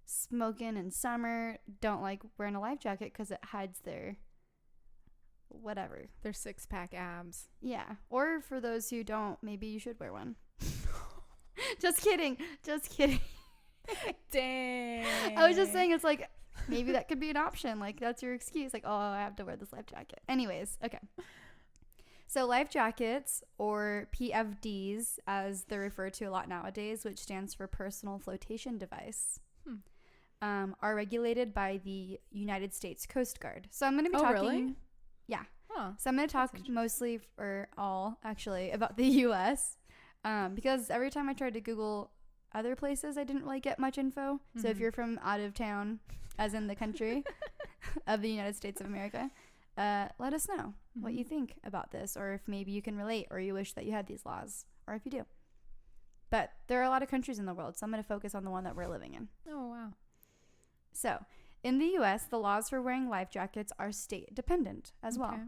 B: smoking in summer, don't like wearing a life jacket because it hides their whatever.
A: Their six-pack abs.
B: Yeah. Or for those who don't, maybe you should wear one. Just kidding. Just kidding.
A: Dang.
B: I was just saying it's like maybe that could be an option. Like that's your excuse. Like, oh, I have to wear this life jacket. Anyways, okay. So life jackets, or PFDs as they're referred to a lot nowadays, which stands for personal flotation device, are regulated by the United States Coast Guard. So I'm going to be talking.
A: Really?
B: Yeah.
A: Huh.
B: So I'm going to talk mostly, or all actually, about the U.S. Because every time I tried to Google other places, I didn't really get much info. So if you're from out of town, as in the country of the United States of America, let us know what you think about this, or if maybe you can relate, or you wish that you had these laws, or if you do. But there are a lot of countries in the world, so I'm going to focus on the one that we're living in.
A: Oh, wow.
B: So in the U.S., the laws for wearing life jackets are state dependent as well.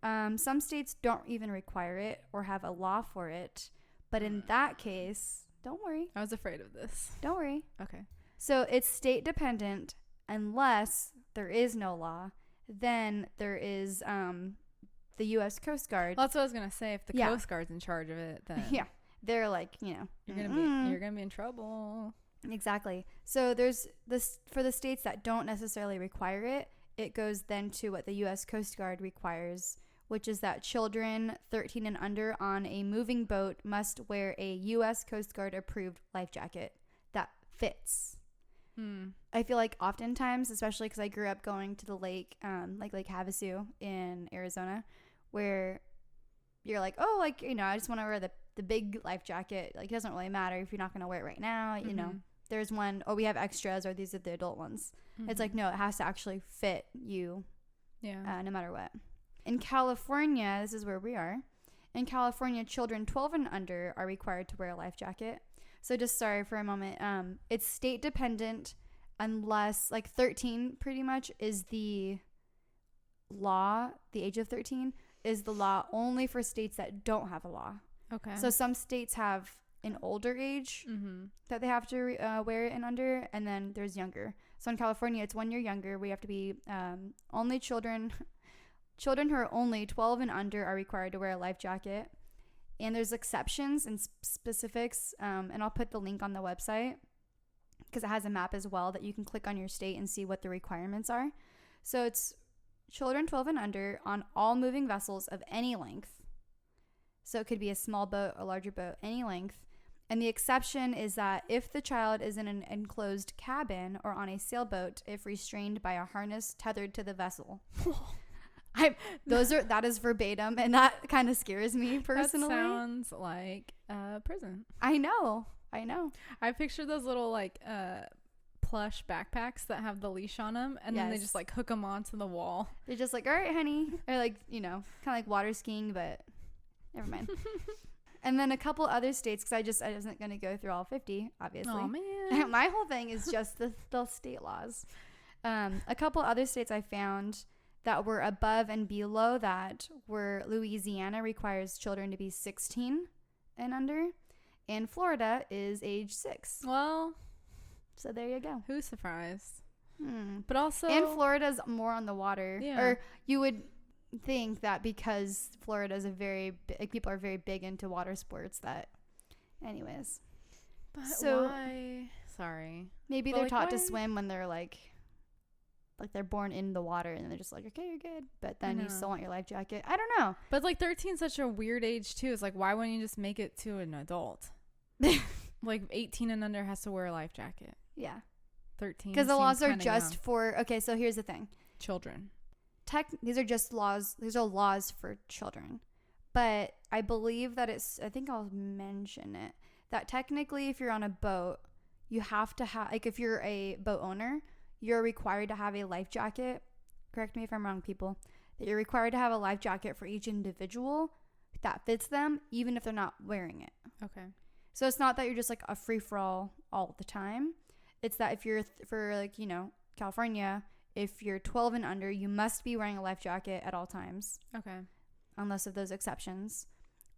B: Some states don't even require it or have a law for it. But in that case, don't worry.
A: I was afraid of this.
B: Don't worry.
A: Okay.
B: So it's state dependent unless there is no law. Then there is the U.S. Coast Guard.
A: Well, that's what I was gonna say. If the Coast Guard's in charge of it, then
B: they're like, you're
A: gonna be in trouble.
B: Exactly. So there's this for the states that don't necessarily require it. It goes then to what the U.S. Coast Guard requires, which is that children 13 and under on a moving boat must wear a U.S. Coast Guard approved life jacket that fits. I feel like oftentimes, especially because I grew up going to the lake, like Lake Havasu in Arizona, where you're like, oh, like, I just want to wear the big life jacket. Like, it doesn't really matter if you're not going to wear it right now. You know, there's one, we have extras, or these are the adult ones. It's like, no, it has to actually fit you. Yeah. No matter what. In California, this is where we are. In California, children 12 and under are required to wear a life jacket. So just sorry for a moment. It's state dependent unless like 13 pretty much is the law. The age of 13 is the law only for states that don't have a law. Okay. So some states have an older age that they have to wear it and under, and then there's younger. So in California, it's 1 year younger. We have to be only children who are only 12 and under are required to wear a life jacket. And there's exceptions and specifics, and I'll put the link on the website because it has a map as well that you can click on your state and see what the requirements are. So it's children 12 and under on all moving vessels of any length. So it could be a small boat, a larger boat, any length. And the exception is that if the child is in an enclosed cabin or on a sailboat, if restrained by a harness tethered to the vessel. That is verbatim, and that kind of scares me personally.
A: That sounds like prison.
B: I know.
A: I picture those little like plush backpacks that have the leash on them, and then they just like hook them onto the wall.
B: They're just like, all right, honey, or like kind of like water skiing, but never mind. And then a couple other states, because I wasn't going to go through all 50, obviously.
A: Oh man,
B: my whole thing is just the state laws. A couple other states I found that were above and below that were Louisiana requires children to be 16 and under, and Florida is age 6.
A: Well,
B: so there you go.
A: Who's surprised? But also,
B: and Florida's more on the water. Yeah. Or you would think that because Florida is people are very big into water sports. That, anyways.
A: But
B: So
A: why? Sorry.
B: maybe
A: But,
B: they're
A: like,
B: taught to
A: why-
B: swim when they're like they're born in the water, and they're just like, okay, you're good. But then you
A: know.
B: still want your life jacket. I don't know.
A: But like 13 is such a weird age too. It's like, why wouldn't you just make it to an adult? Like 18 and under has to wear a life jacket.
B: Yeah.
A: 13.
B: Because the laws are
A: seems kinda
B: just
A: young.
B: for, okay, so here's the thing.
A: children.
B: These are just laws. These are laws for children. But I believe that I think I'll mention it, that technically if you're on a boat, you have to have, like if you're a boat owner, you're required to have a life jacket. Correct me if I'm wrong, people. That you're required to have a life jacket for each individual that fits them, even if they're not wearing it.
A: Okay.
B: So it's not that you're just like a free-for-all all the time. It's that if you're, for like, California, if you're 12 and under, you must be wearing a life jacket at all times.
A: Okay.
B: Unless of those exceptions.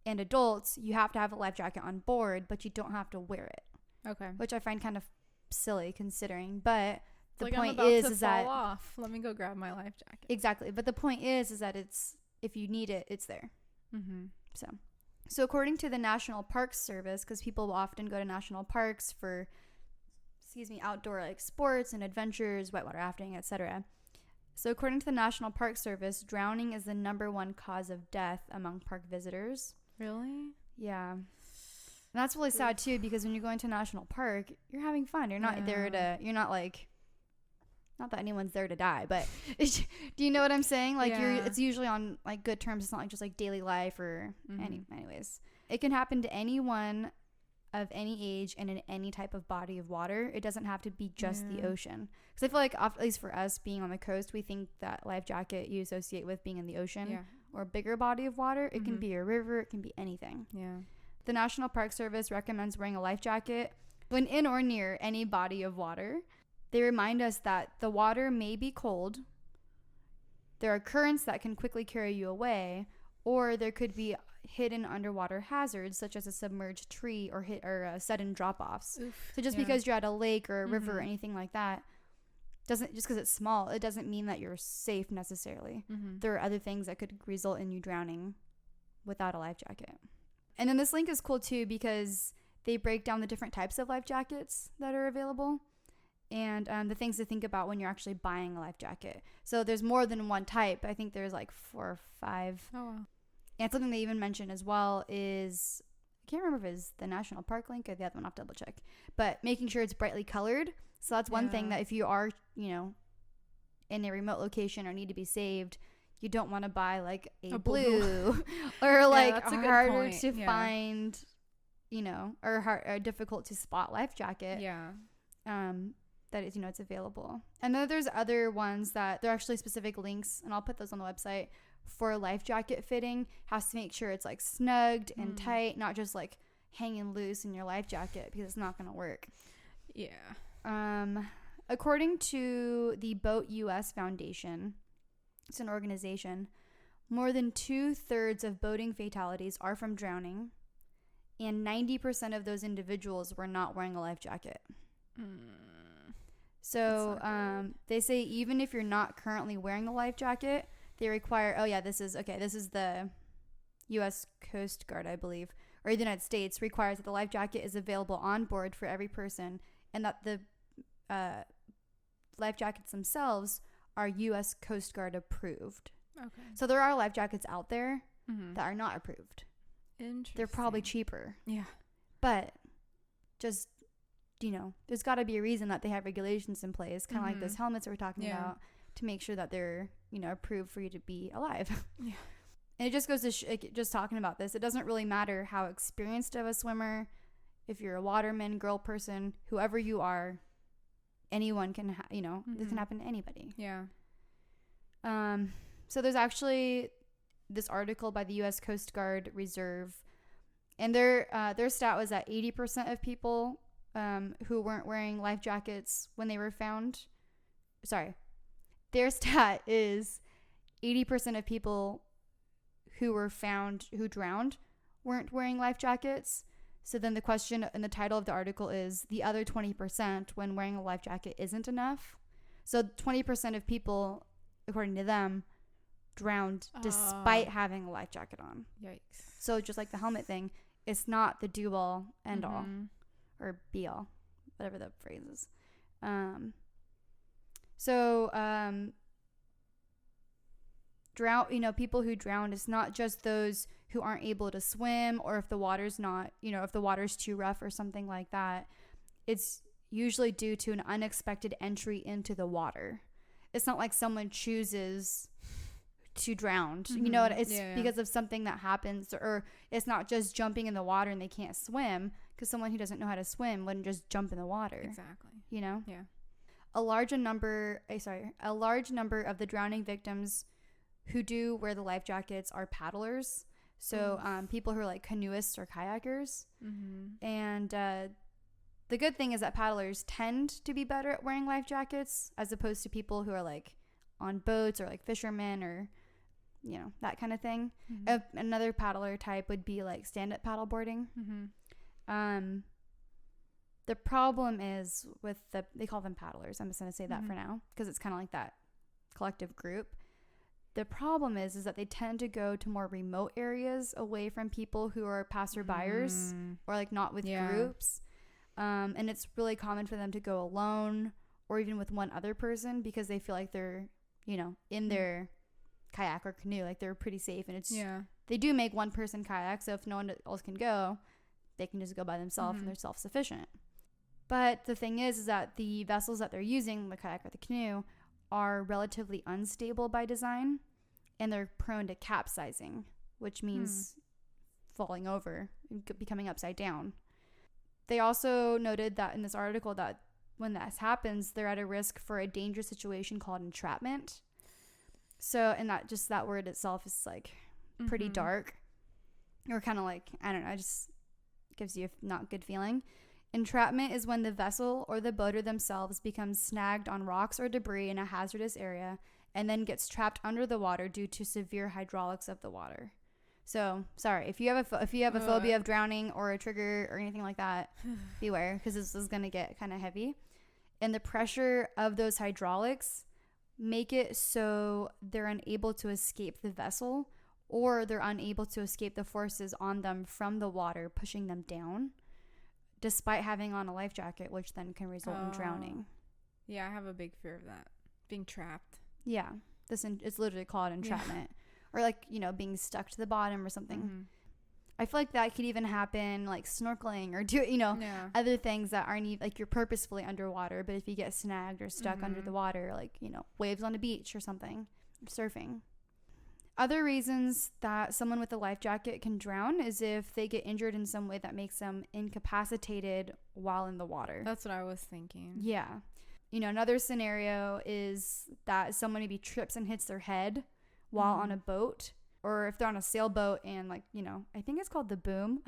B: And adults, you have to have a life jacket on board, but you don't have to wear it.
A: Okay.
B: Which I find kind of silly considering. But the
A: like
B: point
A: I'm about
B: is
A: to
B: that
A: fall off. Let me go grab my life jacket.
B: exactly. But the point is that it's, if you need it, it's there.
A: Mm-hmm.
B: So according to the National Park Service, because people will often go to national parks for, outdoor like sports and adventures, whitewater rafting, etc. So according to the National Park Service, drowning is the #1 cause of death among park visitors.
A: Really?
B: Yeah. And that's really sad too, because when you go into a national park, you're having fun. You're not there to, you're not like, not that anyone's there to die, but do you know what I'm saying? Like it's usually on like good terms. It's not like just like daily life or anyways. It can happen to anyone of any age and in any type of body of water. It doesn't have to be just the ocean. Because I feel like, at least for us being on the coast, we think that life jacket you associate with being in the ocean or a bigger body of water. It can be a river. It can be anything.
A: Yeah.
B: The National Park Service recommends wearing a life jacket when in or near any body of water. They remind us that the water may be cold, there are currents that can quickly carry you away, or there could be hidden underwater hazards such as a submerged tree or sudden drop-offs. So just because you're at a lake or a river or anything like that, just because it's small, it doesn't mean that you're safe necessarily. There are other things that could result in you drowning without a life jacket. And then this link is cool too, because they break down the different types of life jackets that are available. And the things to think about when you're actually buying a life jacket. So there's more than one type. I think there's like 4 or 5.
A: Oh, wow.
B: And something they even mentioned as well is, I can't remember if it's the national park link or the other one. I'll have to double check. But making sure it's brightly colored. So that's one thing that if you are, in a remote location or need to be saved, you don't want to buy like a blue or like a harder to find, or difficult to spot life jacket.
A: Yeah.
B: That is, it's available. And then there's other ones that they're actually specific links, and I'll put those on the website for life jacket fitting. Has to make sure it's like snugged and tight, not just like hanging loose in your life jacket, because it's not going to work.
A: Yeah.
B: According to the Boat US Foundation, it's an organization, more than 2/3 of boating fatalities are from drowning, and 90% of those individuals were not wearing a life jacket. So they say even if you're not currently wearing a life jacket, they require, this is the U.S. Coast Guard, I believe, or the United States requires that the life jacket is available on board for every person, and that the life jackets themselves are U.S. Coast Guard approved. Okay. So there are life jackets out there that are not approved.
A: Interesting.
B: They're probably cheaper.
A: Yeah.
B: But just, there's got to be a reason that they have regulations in place, kind of like those helmets we're talking about, to make sure that they're, approved for you to be alive.
A: Yeah.
B: And it just goes to just talking about this, it doesn't really matter how experienced of a swimmer, if you're a waterman, girl person, whoever you are, anyone can, this can happen to anybody.
A: Yeah.
B: So there's actually this article by the U.S. Coast Guard Reserve, and their stat was that 80% of people who weren't wearing life jackets when they were found, their stat is 80% of people who were found who drowned weren't wearing life jackets. So then the question in the title of the article is the other 20% when wearing a life jacket isn't enough. So 20% of people, according to them, drowned despite having a life jacket on.
A: Yikes.
B: So just like the helmet thing, it's not the do-all, end-all. or BL, whatever the phrase is. People who drown, it's not just those who aren't able to swim, or if the water's not, if the water's too rough or something like that. It's usually due to an unexpected entry into the water. It's not like someone chooses to drown.
A: Mm-hmm.
B: It's because of something that happens, or it's not just jumping in the water and they can't swim, because someone who doesn't know how to swim wouldn't just jump in the water.
A: Exactly.
B: Yeah. A large number of the drowning victims who do wear the life jackets are paddlers. So people who are like canoeists or kayakers. Mm-hmm. And the good thing is that paddlers tend to be better at wearing life jackets as opposed to people who are like on boats or like fishermen or that kind of thing. Mm-hmm. Another paddler type would be like stand-up paddleboarding. Mm-hmm. The problem is with they call them paddlers. I'm just going to say that for now because it's kind of like that collective group. The problem is that they tend to go to more remote areas away from people who are passerbyers or like not with groups. And it's really common for them to go alone or even with one other person because they feel like they're, in their kayak or canoe, like they're pretty safe. And they do make one person kayak. So if no one else can go, they can just go by themselves and they're self-sufficient. But the thing is that the vessels that they're using, the kayak or the canoe, are relatively unstable by design, and they're prone to capsizing, which means falling over and becoming upside down. They also noted that in this article that when this happens, they're at a risk for a dangerous situation called entrapment. So, and that word itself is like pretty dark, or kind of like, I don't know, it just gives you a not good feeling. Entrapment is when the vessel or the boater themselves becomes snagged on rocks or debris in a hazardous area and then gets trapped under the water due to severe hydraulics of the water. So, sorry, if you have a phobia of drowning or a trigger or anything like that, beware, because this is going to get kind of heavy. And the pressure of those hydraulics make it so they're unable to escape the vessel, or they're unable to escape the forces on them from the water pushing them down, despite having on a life jacket, which then can result in drowning.
A: Yeah, I have a big fear of that. Being trapped.
B: Yeah. It's literally called entrapment. Or like, being stuck to the bottom or something. Mm-hmm. I feel like that could even happen like snorkeling or other things that aren't like you're purposefully underwater, but if you get snagged or stuck under the water, like, waves on a beach or something, surfing. Other reasons that someone with a life jacket can drown is if they get injured in some way that makes them incapacitated while in the water.
A: That's what I was thinking.
B: Yeah. Another scenario is that someone maybe trips and hits their head while on a boat, or if they're on a sailboat and like, I think it's called the boom.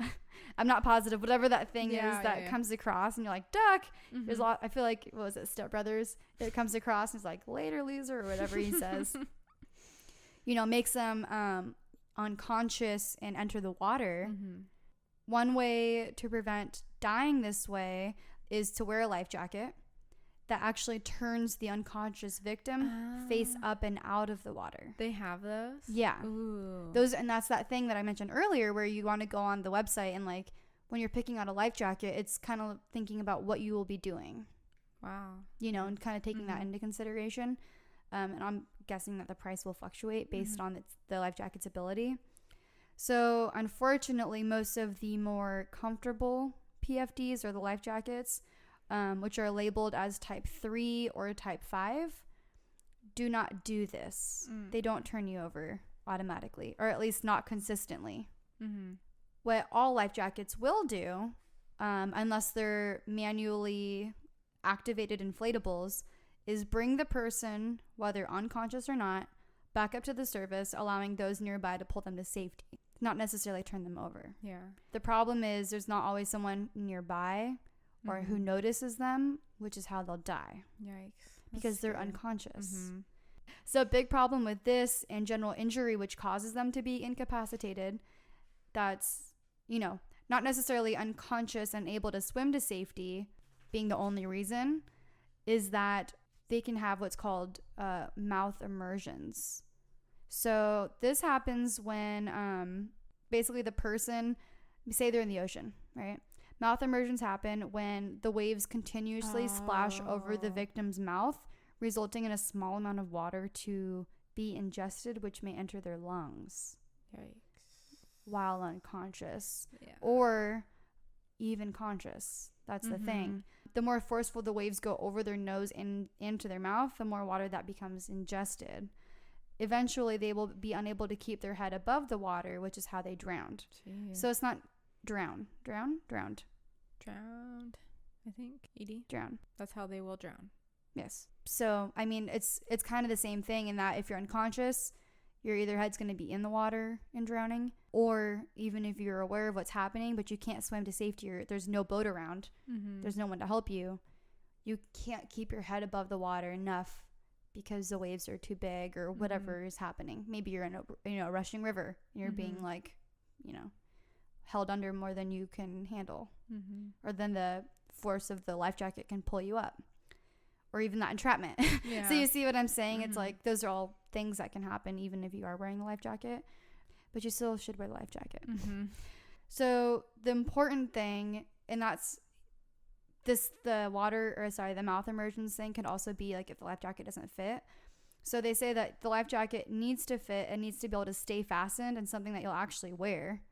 B: I'm not positive, whatever that thing is that comes across and you're like, duck. There's a lot, I feel like, what was it, Step Brothers? It comes across and it's like, later loser, or whatever he says. Makes them unconscious and enter the water. One way to prevent dying this way is to wear a life jacket that actually turns the unconscious victim face up and out of the water.
A: They have those?
B: Yeah.
A: Ooh.
B: And that's that thing that I mentioned earlier where you want to go on the website and like when you're picking out a life jacket, it's kind of thinking about what you will be doing.
A: Wow.
B: And kind of taking that into consideration. And I'm guessing that the price will fluctuate based on the life jacket's ability. So unfortunately, most of the more comfortable PFDs or the life jackets, which are labeled as type 3 or type 5, do not do this. They don't turn you over automatically, or at least not consistently. What all life jackets will do, unless they're manually activated inflatables, is bring the person, whether unconscious or not, back up to the surface, allowing those nearby to pull them to safety, not necessarily turn them over.
A: Yeah.
B: The problem is there's not always someone nearby or who notices them, which is how they'll die.
A: Yikes.
B: Because they're unconscious. So a big problem with this and general injury, which causes them to be incapacitated, that's, not necessarily unconscious and able to swim to safety being the only reason, is that they can have what's called mouth immersions. So this happens when basically the person, say they're in the ocean, right? Mouth immersions happen when the waves continuously splash over the victim's mouth, resulting in a small amount of water to be ingested, which may enter their lungs.
A: Yikes.
B: While unconscious.
A: Yeah.
B: Or even conscious. That's the thing. The more forceful the waves go over their nose and into their mouth, the more water that becomes ingested. Eventually, they will be unable to keep their head above the water, which is how they drowned.
A: Jeez.
B: So it's not drowned.
A: Drowned, I think. Edie?
B: Drown.
A: That's how they will drown.
B: Yes. So, I mean, it's kind of the same thing in that if you're unconscious, your either head's going to be in the water and drowning, or even if you're aware of what's happening, but you can't swim to safety, or there's no boat around, there's no one to help you, you can't keep your head above the water enough because the waves are too big or whatever is happening. Maybe you're in a rushing river. You're being like, held under more than you can handle. Or then the force of the life jacket can pull you up. Or even that entrapment.
A: Yeah.
B: So you see what I'm saying? It's like those are all things that can happen even if you are wearing a life jacket. But you still should wear the life jacket. So the important thing, and that's the mouth immersions thing can also be like if the life jacket doesn't fit. So they say that the life jacket needs to fit and needs to be able to stay fastened and something that you'll actually wear.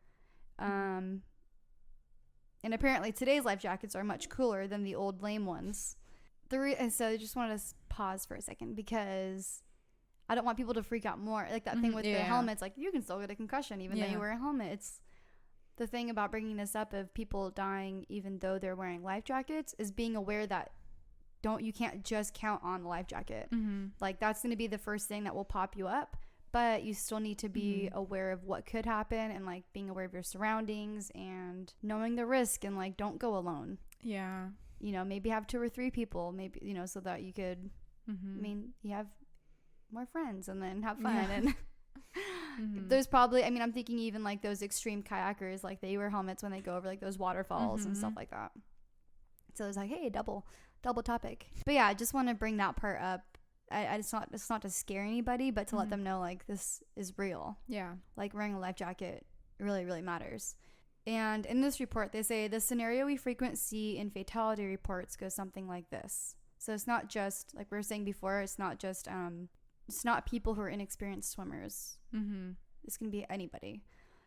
B: And apparently today's life jackets are much cooler than the old lame ones. So I just wanted to pause for a second because I don't want people to freak out more. Like that thing with the helmets, like you can still get a concussion even though you wear a helmet. It's the thing about bringing this up of people dying even though they're wearing life jackets is being aware that you can't just count on the life jacket. Like that's going to be the first thing that will pop you up, but you still need to be aware of what could happen and like being aware of your surroundings and knowing the risk and like don't go alone.
A: Yeah.
B: Maybe have 2 or 3 people, maybe, so that you could, I mean, you have more friends and then have fun. And there's probably, I'm thinking even like those extreme kayakers, like they wear helmets when they go over like those waterfalls and stuff like that. So it's like, hey, double topic. But yeah, I just want to bring that part up. It's not to scare anybody, but to let them know like this is real. Yeah. Like wearing a life jacket really, really matters. And in this report, they say the scenario we frequently see in fatality reports goes something like this. So it's not just, like we were saying before, it's not just, it's not people who are inexperienced swimmers. It's going to be anybody.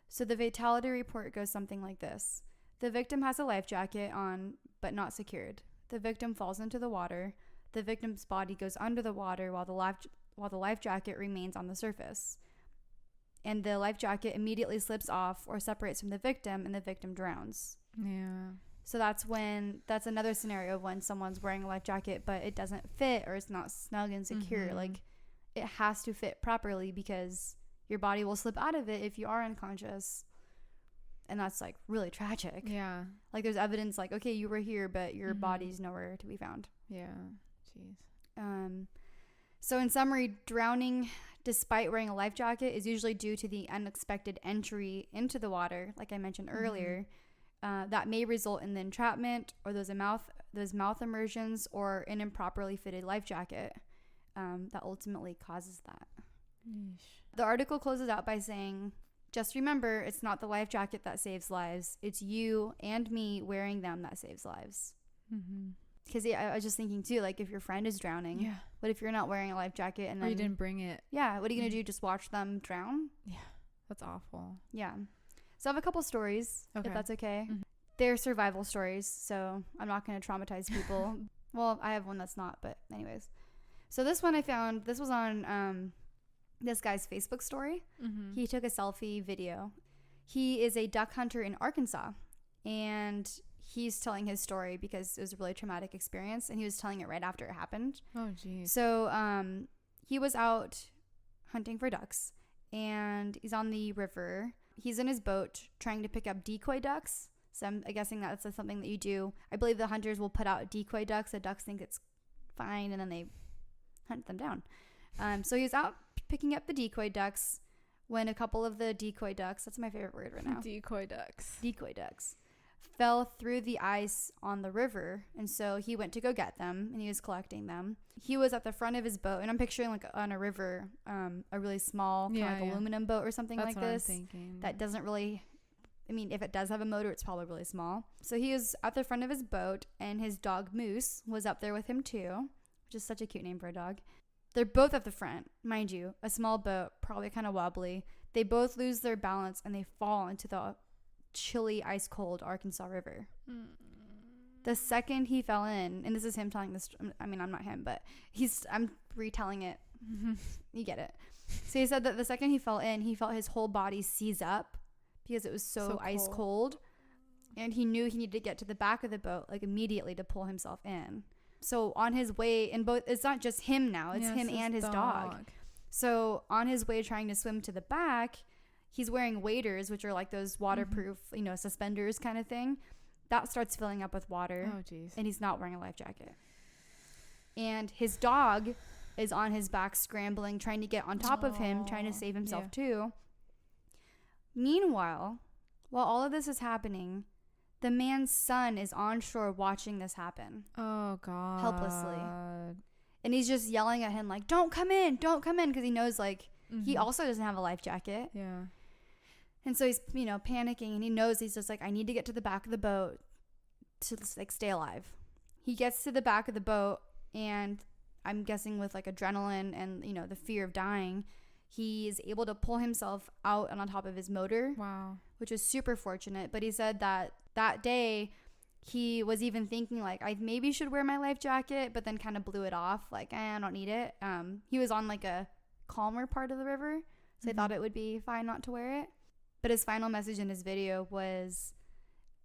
B: So the fatality report goes something like this. The victim has a life jacket on, but not secured. The victim falls into the water. The victim's body goes under the water while the life jacket remains on the surface. And the life jacket immediately slips off or separates from the victim and the victim drowns. Yeah. So that's another scenario of when someone's wearing a life jacket, but it doesn't fit or it's not snug and secure. Like it has to fit properly because your body will slip out of it if you are unconscious. And that's like really tragic. Yeah. Like there's evidence like, okay, you were here, but your body's nowhere to be found. Yeah. Jeez. So in summary, drowning despite wearing a life jacket is usually due to the unexpected entry into the water, like I mentioned earlier, that may result in the entrapment or those mouth immersions or an improperly fitted life jacket that ultimately causes that. Yeesh. The article closes out by saying, just remember, it's not the life jacket that saves lives. It's you and me wearing them that saves lives. Because I was just thinking too, like if your friend is drowning, what if you're not wearing a life jacket and then
A: you didn't bring it?
B: Yeah, what are you gonna do? Just watch them drown?
A: Yeah, that's awful.
B: Yeah. So I have a couple stories, if that's okay. They're survival stories, so I'm not gonna traumatize people. Well, I have one that's not, but anyways. So this one I found. This was on this guy's Facebook story. He took a selfie video. He is a duck hunter in Arkansas, and he's telling his story because it was a really traumatic experience, and he was telling it right after it happened. Oh, geez. So he was out hunting for ducks, and he's on the river. He's in his boat trying to pick up decoy ducks. So I'm guessing that's something that you do. I believe the hunters will put out decoy ducks. The ducks think it's fine, and then they hunt them down. So he's out picking up the decoy ducks when a couple of the decoy ducks, that's my favorite word right now.
A: Decoy ducks.
B: Fell through the ice on the river, and so he went to go get them, and he was collecting them. He was at the front of his boat, and I'm picturing like on a river, a really small kind of like aluminum boat or something like this. I'm thinking. That doesn't really I mean, if it does have a motor, it's probably really small. So he was at the front of his boat, and his dog Moose was up there with him too, which is such a cute name for a dog. They're both at the front, mind you, a small boat, probably kind of wobbly. They both lose their balance and they fall into the chilly, ice cold Arkansas River. The second he fell in, and this is him telling this, I mean, I'm not him, but I'm retelling it. You get it. So he said that the second he fell in, he felt his whole body seize up because it was so ice cold. And he knew he needed to get to the back of the boat, like immediately, to pull himself in. So on his way, it's not just him now, it's him and his dog. So on his way trying to swim to the back, he's wearing waders, which are like those waterproof, suspenders kind of thing. That starts filling up with water.
A: Oh, geez.
B: And he's not wearing a life jacket. And his dog is on his back scrambling, trying to get on top of him, trying to save himself too. Meanwhile, while all of this is happening, the man's son is on shore watching this happen.
A: Oh, God.
B: Helplessly. And he's just yelling at him like, don't come in, because he knows like he also doesn't have a life jacket.
A: Yeah.
B: And so he's, panicking, and he knows he's just like, I need to get to the back of the boat to like stay alive. He gets to the back of the boat, and I'm guessing with like adrenaline and, the fear of dying, he is able to pull himself out and on top of his motor.
A: Wow. Which
B: is super fortunate. But he said that day he was even thinking like, I maybe should wear my life jacket, but then kind of blew it off. Like, I don't need it. He was on like a calmer part of the river, so I thought it would be fine not to wear it. But his final message in his video was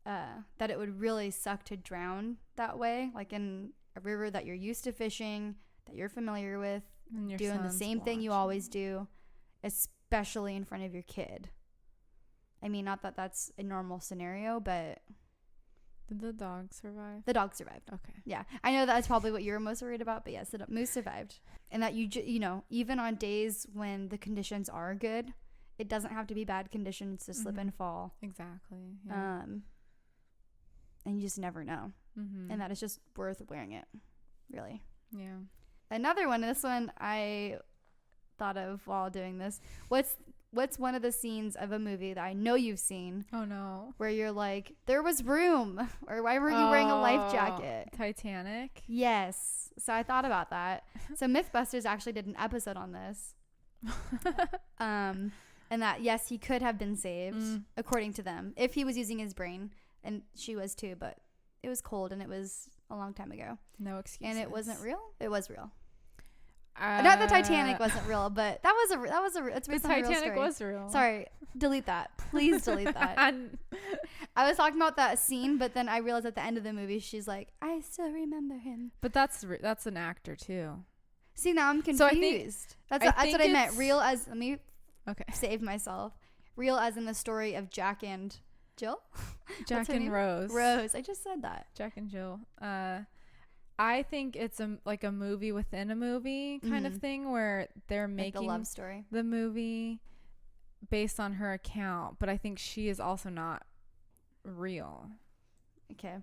B: that it would really suck to drown that way, like in a river that you're used to fishing, that you're familiar with, doing the same thing you always do, especially in front of your kid. I mean, not that that's a normal scenario, but...
A: Did the dog survive?
B: The dog survived.
A: Okay.
B: Yeah. I know that's probably what you were most worried about, but yes, the moose survived. And that even on days when the conditions are good, it doesn't have to be bad conditions to slip and fall.
A: Exactly. Yeah.
B: And you just never know. And that is just worth wearing it. Really.
A: Yeah.
B: Another one, this one I thought of while doing this. What's one of the scenes of a movie that I know you've seen?
A: Oh, no.
B: Where you're like, there was room. Or why weren't you wearing a life jacket?
A: Titanic?
B: Yes. So I thought about that. So Mythbusters actually did an episode on this. And that, yes, he could have been saved, according to them, if he was using his brain. And she was too, but it was cold and it was a long time ago.
A: No excuses.
B: And it wasn't real? It was real. Not the Titanic wasn't real, but it's based on a real story.
A: The Titanic was real.
B: Sorry, delete that. Please delete that. I was talking about that scene, but then I realized at the end of the movie, she's like, I still remember him.
A: But that's an actor too.
B: See, now I'm confused.
A: So
B: that's what I meant. Real as, let me save myself. Real as in the story of Jack and Jill?
A: Jack and Rose.
B: Rose. I just said that.
A: Jack and Jill. I think it's like a movie within a movie kind of thing where they're making
B: the love story,
A: the movie based on her account, but I think she is also not real.
B: Okay.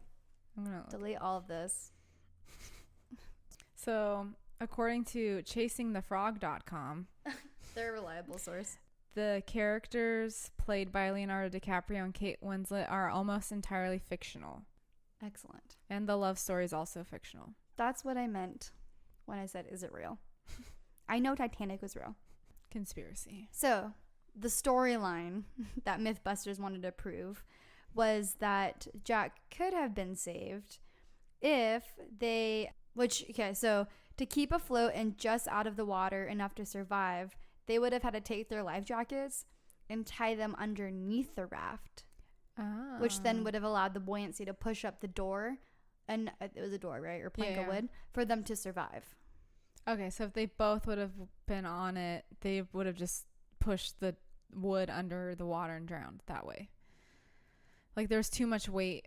A: I'm gonna
B: delete all of this.
A: So, according to chasingthefrog.com,
B: they're a reliable source.
A: The characters played by Leonardo DiCaprio and Kate Winslet are almost entirely fictional.
B: Excellent.
A: And the love story is also fictional.
B: That's what I meant when I said, is it real? I know Titanic was real.
A: Conspiracy.
B: So, the storyline that Mythbusters wanted to prove was that Jack could have been saved if they... so to keep afloat and just out of the water enough to survive, they would have had to take their life jackets and tie them underneath the raft.
A: Oh.
B: Which then would have allowed the buoyancy to push up the door, and it was a door, right, or plank of wood, for them to survive.
A: Okay, so if they both would have been on it, they would have just pushed the wood under the water and drowned that way. Like there's too much weight.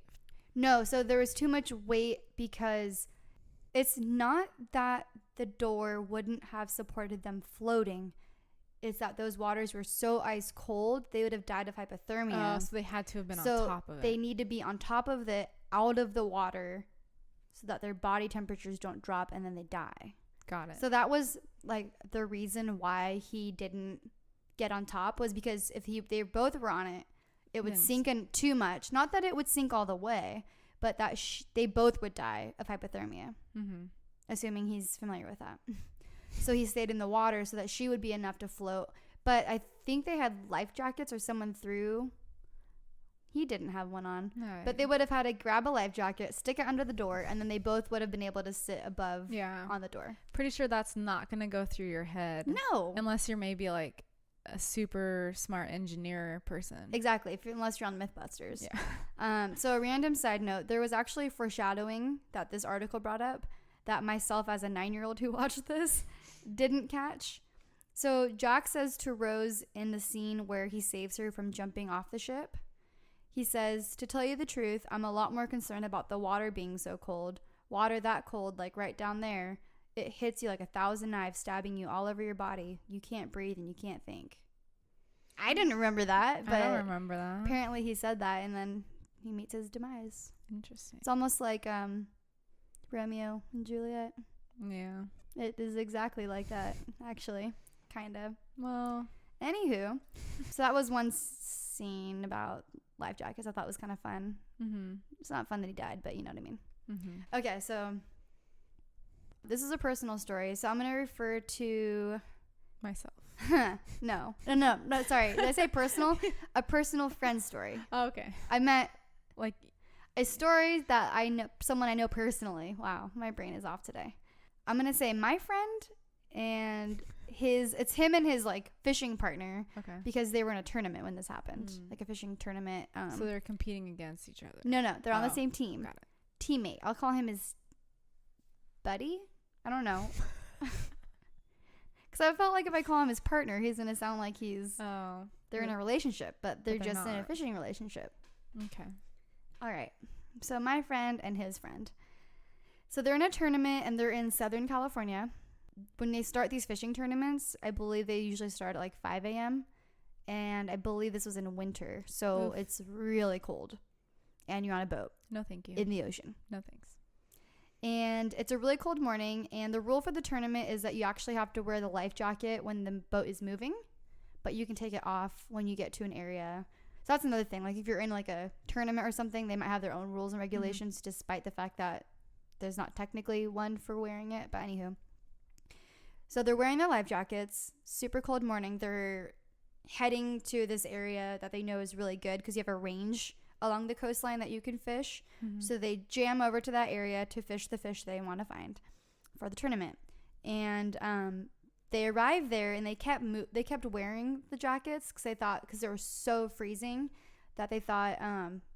B: No, so there was too much weight because it's not that the door wouldn't have supported them floating. It's that those waters were so ice cold, they would have died of hypothermia.
A: Oh, so they had to have been on top of it.
B: They need to be on top of it, out of the water, so that their body temperatures don't drop and then they die.
A: Got it.
B: So that was like the reason why he didn't get on top, was because if they both were on it it would sink in too much. Not that it would sink all the way, but that they both would die of hypothermia. Assuming he's familiar with that. So he stayed in the water so that she would be enough to float. But I think they had life jackets, or someone threw. He didn't have one on. Right. But they would have had to grab a life jacket, stick it under the door, and then they both would have been able to sit above on the door.
A: Pretty sure that's not going to go through your head.
B: No.
A: Unless you're maybe like a super smart engineer person.
B: Exactly. Unless you're on Mythbusters. Yeah. So a random side note, there was actually foreshadowing that this article brought up that myself as a 9-year-old who watched this didn't catch. So Jack says to Rose in the scene where he saves her from jumping off the ship, he says, "To tell you the truth, I'm a lot more concerned about the water being so cold. Water that cold, like right down there, it hits you like 1,000 knives stabbing you all over your body. You can't breathe and you can't think." I didn't remember that, but
A: I don't remember that.
B: Apparently he said that, and then he meets his demise.
A: Interesting.
B: It's almost like Romeo and Juliet.
A: Yeah.
B: It is exactly like that, actually. Kind of.
A: Well.
B: Anywho, so that was one scene about life jackets I thought was kind of fun. It's not fun that he died, but you know what I mean. Okay, so this is a personal story, so I'm going to refer to
A: myself.
B: No, sorry. Did I say personal? A personal friend story.
A: Oh, okay.
B: I meant
A: like
B: a story that I know, someone I know personally. Wow, my brain is off today. I'm going to say my friend and it's him and his like fishing partner.
A: Okay.
B: Because they were in a tournament when this happened. Like a fishing tournament.
A: So they're competing against each other.
B: No, they're on the same team.
A: Got it.
B: Teammate. I'll call him his buddy. I don't know. Because I felt like if I call him his partner, he's going to sound like they're in a relationship, but they're just in a fishing relationship.
A: Okay.
B: All right. So my friend and his friend. So they're in a tournament and they're in Southern California. When they start these fishing tournaments, I believe they usually start at like 5 a.m. And I believe this was in winter. So it's really cold. And you're on a boat.
A: No, thank you.
B: In the ocean.
A: No, thanks.
B: And it's a really cold morning. And the rule for the tournament is that you actually have to wear the life jacket when the boat is moving. But you can take it off when you get to an area. So that's another thing. Like if you're in like a tournament or something, they might have their own rules and regulations despite the fact that there's not technically one for wearing it. But anywho. So they're wearing their life jackets. Super cold morning. They're heading to this area that they know is really good because you have a range along the coastline that you can fish. So they jam over to that area to fish the fish they want to find for the tournament. And they arrived there and they kept wearing the jackets because they were so freezing that they thought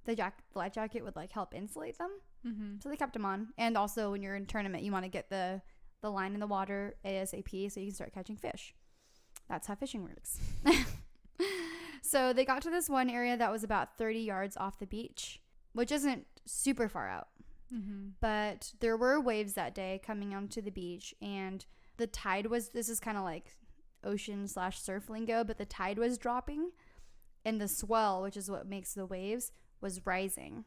B: the life jacket would like help insulate them. So they kept them on. And also when you're in a tournament, you want to get the line in the water ASAP so you can start catching fish. That's how fishing works. So they got to this one area that was about 30 yards off the beach, which isn't super far out. But there were waves that day coming onto the beach, and the tide was, this is kind of like ocean/surf lingo, but the tide was dropping, and the swell, which is what makes the waves, was rising.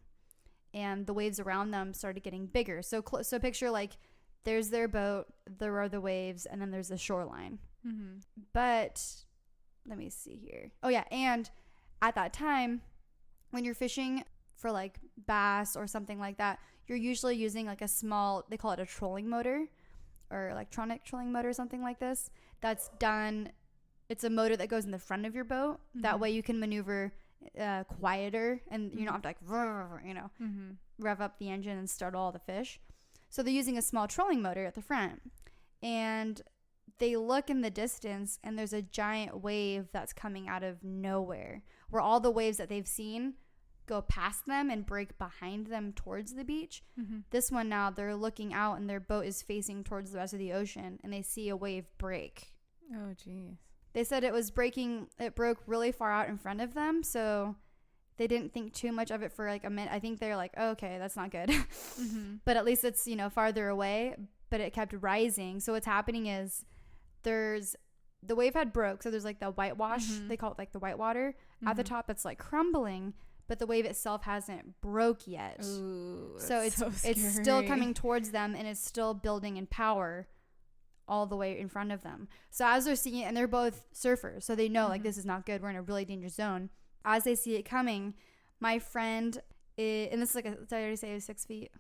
B: And the waves around them started getting bigger. So picture like there's their boat, there are the waves, and then there's the shoreline. But let me see here. Oh yeah, and at that time, when you're fishing for like bass or something like that, you're usually using like a small, they call it a trolling motor or electronic trolling motor or something like this. That's done, it's a motor that goes in the front of your boat. That way you can maneuver quieter and you don't have to like, rev up the engine and start all the fish. So they're using a small trolling motor at the front. And they look in the distance and there's a giant wave that's coming out of nowhere where all the waves that they've seen go past them and break behind them towards the beach. This one now they're looking out and their boat is facing towards the rest of the ocean and they see a wave break.
A: Oh, geez.
B: They said it broke really far out in front of them. So they didn't think too much of it for like a minute. I think they're like, oh, okay, that's not good. But at least it's, farther away, but it kept rising. So what's happening is the wave had broke. So there's like the whitewash. They call it like the whitewater. At the top, it's like crumbling, but the wave itself hasn't broke yet.
A: Ooh,
B: so it's still coming towards them and it's still building in power all the way in front of them. So as they're seeing it, and they're both surfers, so they know like this is not good. We're in a really dangerous zone. as they see it coming, my friend, and this is like did I already say it was 6 feet?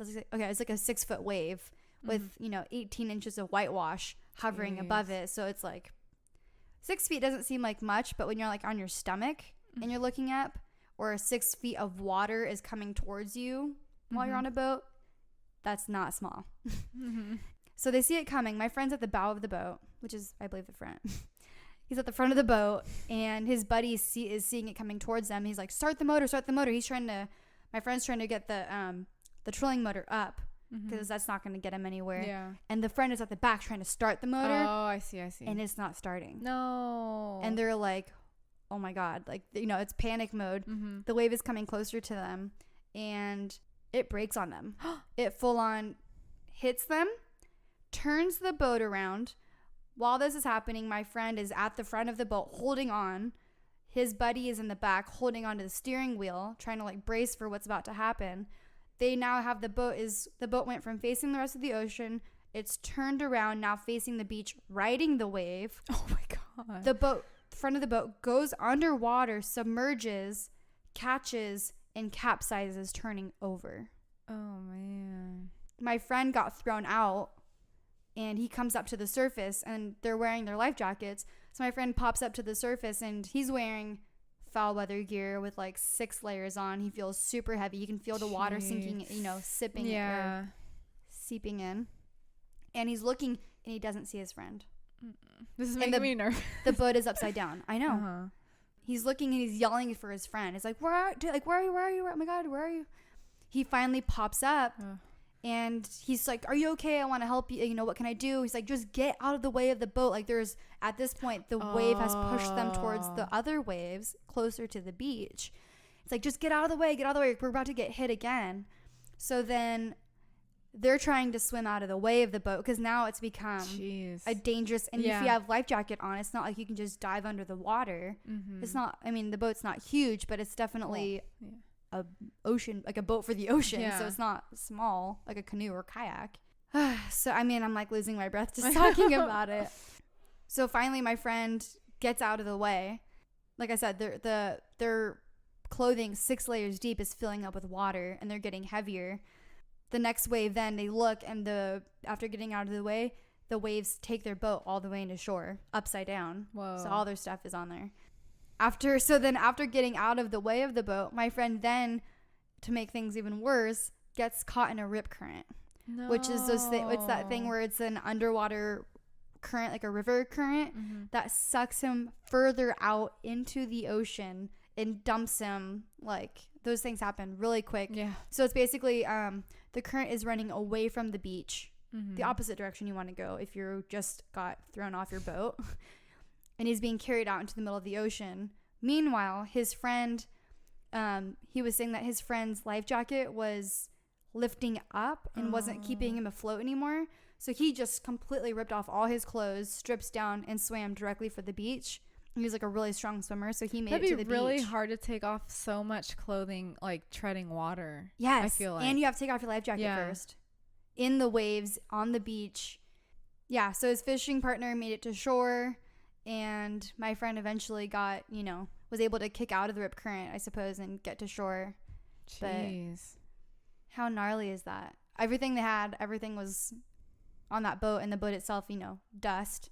B: Okay, it's like a 6 foot wave with, 18 inches of whitewash hovering above it. So it's like 6 feet doesn't seem like much, but when you're like on your stomach and you're looking up, or 6 feet of water is coming towards you while you're on a boat, that's not small. So they see it coming. My friend's at the bow of the boat, which is, I believe, the front. He's at the front of the boat, and his buddy is seeing it coming towards them. He's like, start the motor. My friend's trying to get the trolling motor up, because that's not going to get him anywhere. Yeah. And the friend is at the back trying to start the motor.
A: Oh, I see.
B: And it's not starting.
A: No.
B: And they're like, oh my God. Like, it's panic mode. The wave is coming closer to them, and it breaks on them. It full on hits them, turns the boat around. While this is happening, my friend is at the front of the boat holding on. His buddy is in the back holding onto the steering wheel, trying to like brace for what's about to happen. They now have the boat went from facing the rest of the ocean. It's turned around, now facing the beach, riding the wave.
A: Oh my God.
B: The front of the boat goes underwater, submerges, catches, and capsizes, turning over.
A: Oh man.
B: My friend got thrown out, and he comes up to the surface, and they're wearing their life jackets. So my friend pops up to the surface, and he's wearing foul weather gear with like 6 layers on. He feels super heavy. You can feel the water sinking, sipping or seeping in. And he's looking, and he doesn't see his friend.
A: This is making me nervous.
B: The boat is upside down. I know. He's looking, and he's yelling for his friend. It's like, where are you? Oh my God, where are you? He finally pops up. And he's like, are you okay? I want to help you. What can I do? He's like, just get out of the way of the boat. Like, at this point, the wave has pushed them towards the other waves closer to the beach. It's like, just get out of the way. We're about to get hit again. So then they're trying to swim out of the way of the boat, because now it's become a dangerous, and if you have life jacket on, it's not like you can just dive under the water. It's not, the boat's not huge, but it's definitely a ocean, like a boat for the ocean. So it's not small like a canoe or kayak. So I'm like losing my breath just talking about it. So finally my friend gets out of the way. Like I said, their clothing 6 layers deep is filling up with water, and they're getting heavier. The next wave, then they look, and after getting out of the way, the waves take their boat all the way into shore, upside down. Whoa. So all their stuff is on there. After getting out of the way of the boat, my friend then, to make things even worse, gets caught in a rip current. No. Which is it's that thing where it's an underwater current, like a river current, that sucks him further out into the ocean and dumps him. Like, those things happen really quick. Yeah. So it's basically the current is running away from the beach, the opposite direction you want to go if you just got thrown off your boat. And he's being carried out into the middle of the ocean. Meanwhile, his friend, he was saying that his friend's life jacket was lifting up and wasn't keeping him afloat anymore. So he just completely ripped off all his clothes, strips down, and swam directly for the beach. He was like a really strong swimmer, so he made it to the beach. That'd be
A: really hard to take off so much clothing, like treading water.
B: Yes,
A: I feel like.
B: And you have to take off your life jacket first. In the waves, on the beach. Yeah, so his fishing partner made it to shore. And my friend eventually was able to kick out of the rip current, I suppose, and get to shore. Jeez. But how gnarly is that? Everything they had, everything was on that boat, and the boat itself, dust.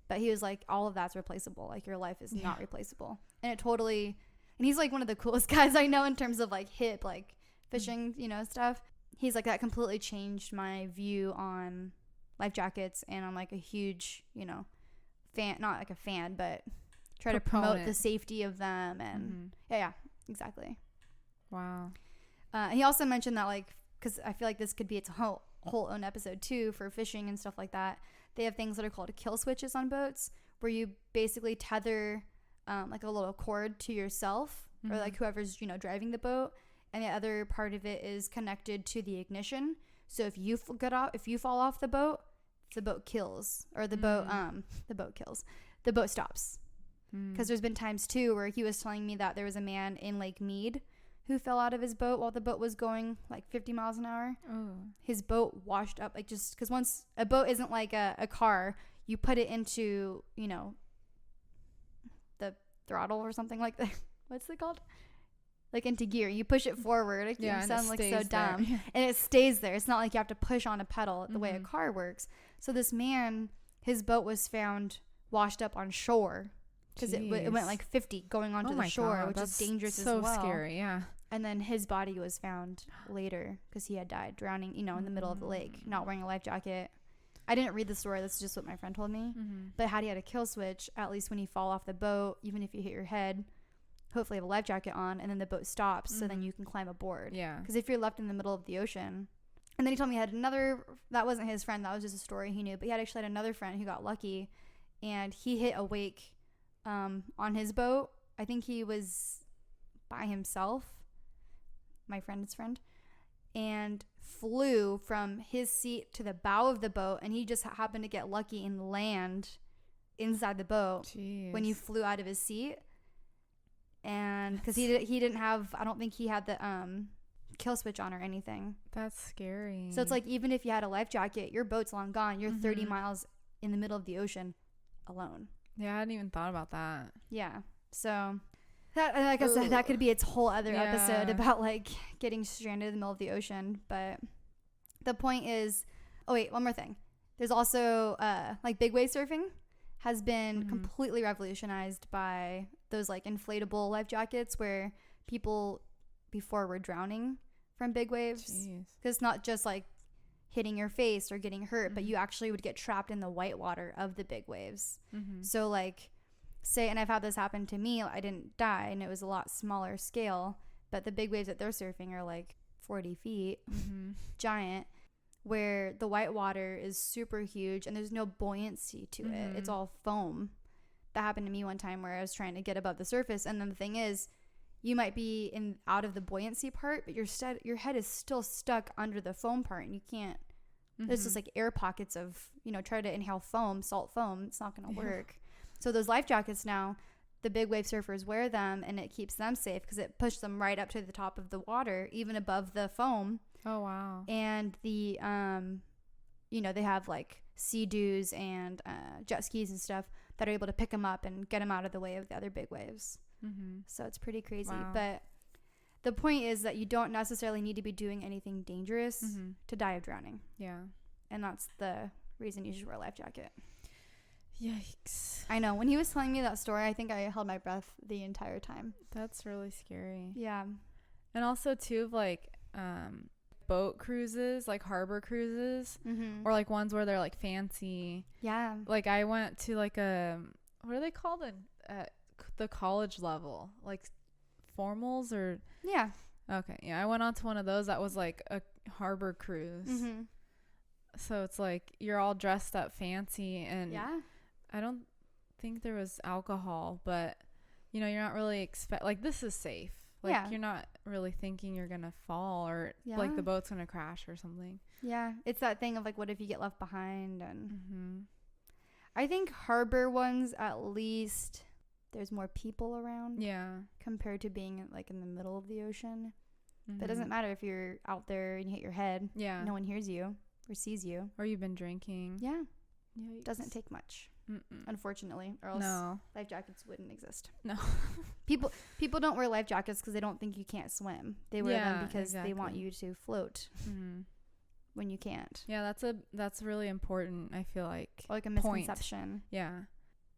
B: But he was like, all of that's replaceable. Like, your life is not replaceable. And and he's like one of the coolest guys I know in terms of like hip, like fishing, stuff. He's like, that completely changed my view on life jackets, and I'm like a huge, fan, not like a fan, but try to promote the safety of them. And yeah, exactly.
A: Wow.
B: He also mentioned that, like, because I feel like this could be its whole own episode too, for fishing and stuff like that. They have things that are called kill switches on boats, where you basically tether like a little cord to yourself or like whoever's driving the boat, and the other part of it is connected to the ignition. So if you fall off the boat kills, or the boat stops. Because there's been times too where he was telling me that there was a man in Lake Mead who fell out of his boat while the boat was going like 50 miles an hour. His boat washed up, like, just because once a boat isn't like a car, you put it into the throttle or something like that. what's it called? Like into gear. You push it forward. It
A: Yeah, and
B: sounds
A: it
B: like so
A: stays
B: dumb.
A: there.
B: And it stays there. It's not like you have to push on a pedal the way a
A: Mhm.
B: car works. So this man, his boat was found washed up on shore because it went
A: Jeez.
B: like 50 going onto
A: Oh
B: the
A: my
B: shore,
A: God,
B: which is
A: that's
B: dangerous
A: so
B: as well.
A: scary. Yeah.
B: And then his body was found later because he had died drowning, you know, in the middle of the lake, not wearing a life jacket. I didn't read the story. That's just what my friend told me.
A: Mm-hmm.
B: But had he had a kill switch, at least when you fall off the boat, even if you hit your head, hopefully have a life jacket on, and then the boat stops, so then you can climb aboard.
A: Yeah.
B: Because if you're left in the middle of the ocean, and then he told me he had another, that wasn't his friend, that was just a story he knew, but he had actually had another friend who got lucky, and he hit a wake on his boat. I think he was by himself, my friend's friend, and flew from his seat to the bow of the boat, and he just happened to get lucky and land inside the boat.
A: Jeez.
B: When you flew out of his seat. And because he didn't have, I don't think he had the kill switch on or anything.
A: That's scary.
B: So it's like, even if you had a life jacket, your boat's long gone. You're 30 miles in the middle of the ocean alone.
A: Yeah, I hadn't even thought about that.
B: Yeah. So that, like I said, that could be its whole other episode about like getting stranded in the middle of the ocean. But the point is, oh wait, one more thing. There's also like big wave surfing has been completely revolutionized by those like inflatable life jackets where people before were drowning from big waves. Because it's not just like hitting your face or getting hurt, but you actually would get trapped in the white water of the big waves. So like say, and I've had this happen to me, I didn't die and it was a lot smaller scale, but the big waves that they're surfing are like 40 feet, giant, where the white water is super huge and there's no buoyancy to it. It's all foam. That happened to me one time where I was trying to get above the surface, and then the thing is, you might be out of the buoyancy part, but your head is still stuck under the foam part, and you can't. There's just like air pockets of, you know, try to inhale foam, salt foam. It's not going to work. So those life jackets now, the big wave surfers wear them, and it keeps them safe because it pushes them right up to the top of the water, even above the foam.
A: Oh wow.
B: And the you know, they have like sea-doos and jet skis and stuff that are able to pick them up and get them out of the way of the other big waves. So it's pretty crazy.
A: Wow.
B: But the point is that you don't necessarily need to be doing anything dangerous to die of drowning.
A: Yeah.
B: And that's the reason you should wear a life jacket.
A: Yikes.
B: I know. When he was telling me that story, I think I held my breath the entire time.
A: That's really scary.
B: Yeah.
A: And also too, of like boat cruises, like harbor cruises, or like ones where they're like fancy.
B: Yeah.
A: Like I went to like a, what are they called at the college level, like formals or
B: Yeah.
A: Okay, yeah, I went on to one of those that was like a harbor cruise. So it's like you're all dressed up fancy, and
B: Yeah.
A: I don't think there was alcohol, but you know, you're not really like this is safe. Like you're not really thinking you're gonna fall or like the boat's gonna crash or something.
B: Yeah, it's that thing of like, what if you get left behind? And I think harbor ones, at least there's more people around.
A: Yeah.
B: Compared to being like in the middle of the ocean. But it doesn't matter if you're out there and you hit your head.
A: Yeah.
B: No one hears you or sees you.
A: Or you've been drinking.
B: Yeah.
A: Yikes.
B: Doesn't take much. Unfortunately, or else life jackets wouldn't exist.
A: No.
B: People don't wear life jackets because they don't think you can't swim. They wear them because they want you to float when you can't.
A: Yeah, that's really important. I feel like
B: a misconception.
A: Yeah.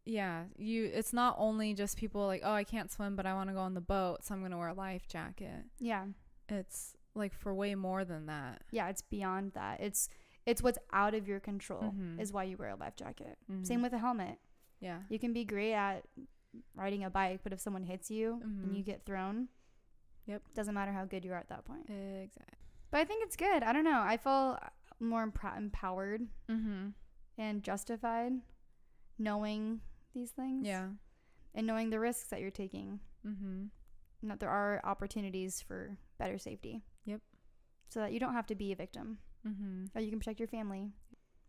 A: It's not only just people like, oh, I can't swim, but I want to go on the boat, so I'm gonna wear a life jacket.
B: Yeah.
A: It's like for way more than that.
B: Yeah, it's beyond that. It's what's out of your control is why you wear a life jacket. Same with a helmet.
A: Yeah.
B: You can be great at riding a bike, but if someone hits you and you get thrown, doesn't matter how good you are at that point.
A: Exactly.
B: But I think it's good. I don't know. I feel more empowered and justified knowing these things.
A: Yeah.
B: And knowing the risks that you're taking. And that there are opportunities for better safety.
A: Yep.
B: So that you don't have to be a victim. Or you can protect your family.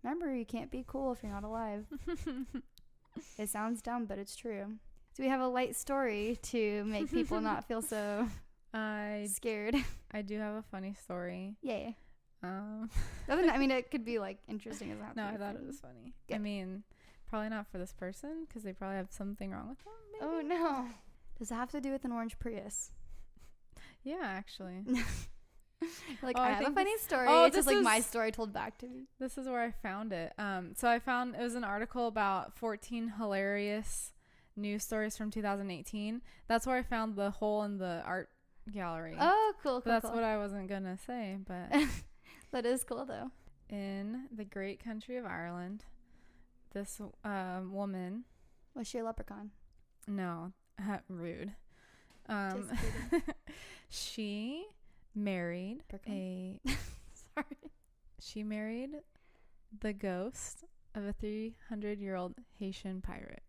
B: Remember, you can't be cool if you're not alive. It sounds dumb, but it's true. So we have a light story to make people not feel so scared.
A: I do have a funny story.
B: Yay. I mean, it could be like interesting as that.
A: No, I thought it was funny. Good. I mean, probably not for this person because they probably have something wrong with them. Maybe.
B: Oh no. Does it have to do with an orange Prius?
A: Yeah, actually.
B: Like,
A: Oh,
B: I
A: I
B: have a
A: think
B: funny story.
A: oh,
B: It's just
A: this
B: like my
A: is-
B: story told back to me.
A: This is where I found it. So I found it was an article about 14 hilarious news stories from 2018. That's where I found the hole in the art gallery.
B: Oh, cool.
A: That's what I wasn't gonna say, but
B: That is cool though.
A: in the great country of Ireland, this woman,
B: Was she a leprechaun?
A: no, rude.
B: Just kidding.
A: She married
B: Leprechaun? Sorry.
A: she married the ghost of a 300-year-old Haitian pirate.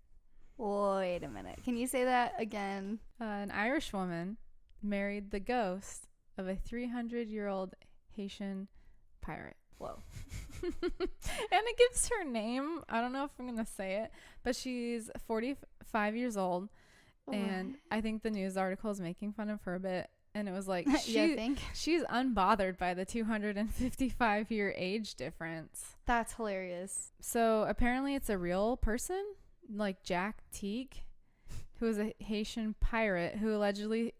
B: Wait a minute. Can you say that again?
A: An Irish woman married the ghost of a 300-year-old Haitian pirate.
B: Whoa.
A: And it gives her name. I don't know if I'm going to say it, but she's 45 years old. And I think the news article is making fun of her a bit. And it was like, she's unbothered by the 255-year age difference.
B: That's hilarious.
A: So apparently it's a real person, like Jack Teague, who was a Haitian pirate who allegedly,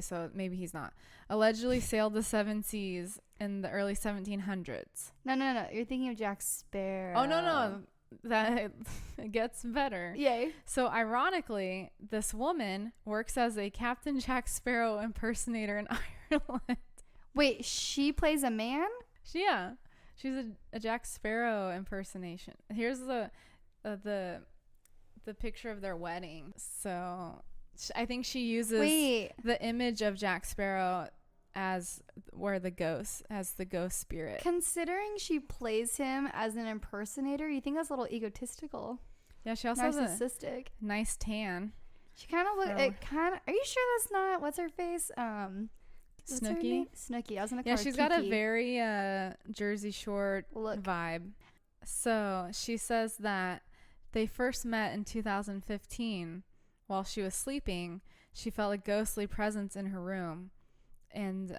A: so maybe he's not, allegedly sailed the seven seas in the early 1700s.
B: No. You're thinking of Jack Sparrow.
A: Oh, no. That it gets better.
B: Yay.
A: So ironically, this woman works as a Captain Jack Sparrow impersonator in Ireland.
B: Wait, she plays a man?
A: She's a Jack Sparrow impersonation. Here's the picture of their wedding. So I think she uses the image of Jack Sparrow as the ghost spirit.
B: Considering she plays him as an impersonator, you think that's a little egotistical?
A: Yeah, she also has
B: narcissistic.
A: a nice tan.
B: She kind of are you sure that's not what's her face?
A: Snooki.
B: Snooki. I was gonna call her
A: she's
B: Kiki.
A: got a very Jersey Shore vibe. So she says that they first met in 2015 while she was sleeping. She felt a ghostly presence in her room. And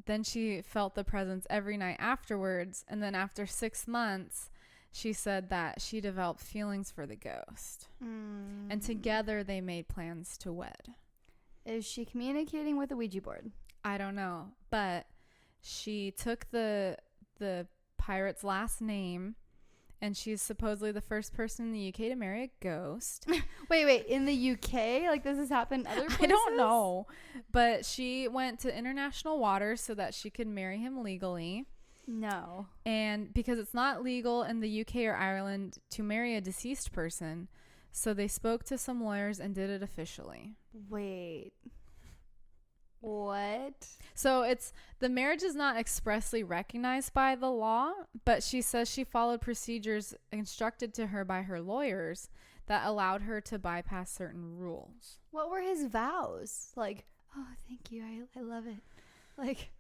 A: then she felt the presence every night afterwards. And then after 6 months, she said that she developed feelings for the ghost. And together they made plans to wed.
B: Is she communicating with a Ouija board?
A: I don't know. But she took the pirate's last name. And she's supposedly the first person in the UK to marry a ghost.
B: Wait. In the UK? Like, this has happened other places?
A: I don't know. But she went to international waters so that she could marry him legally.
B: No.
A: And because it's not legal in the UK or Ireland to marry a deceased person, so they spoke to some lawyers and did it officially.
B: Wait. What?
A: So the marriage is not expressly recognized by the law, but she says she followed procedures instructed to her by her lawyers that allowed her to bypass certain rules.
B: What were his vows? Like, oh, thank you. I love it. Like,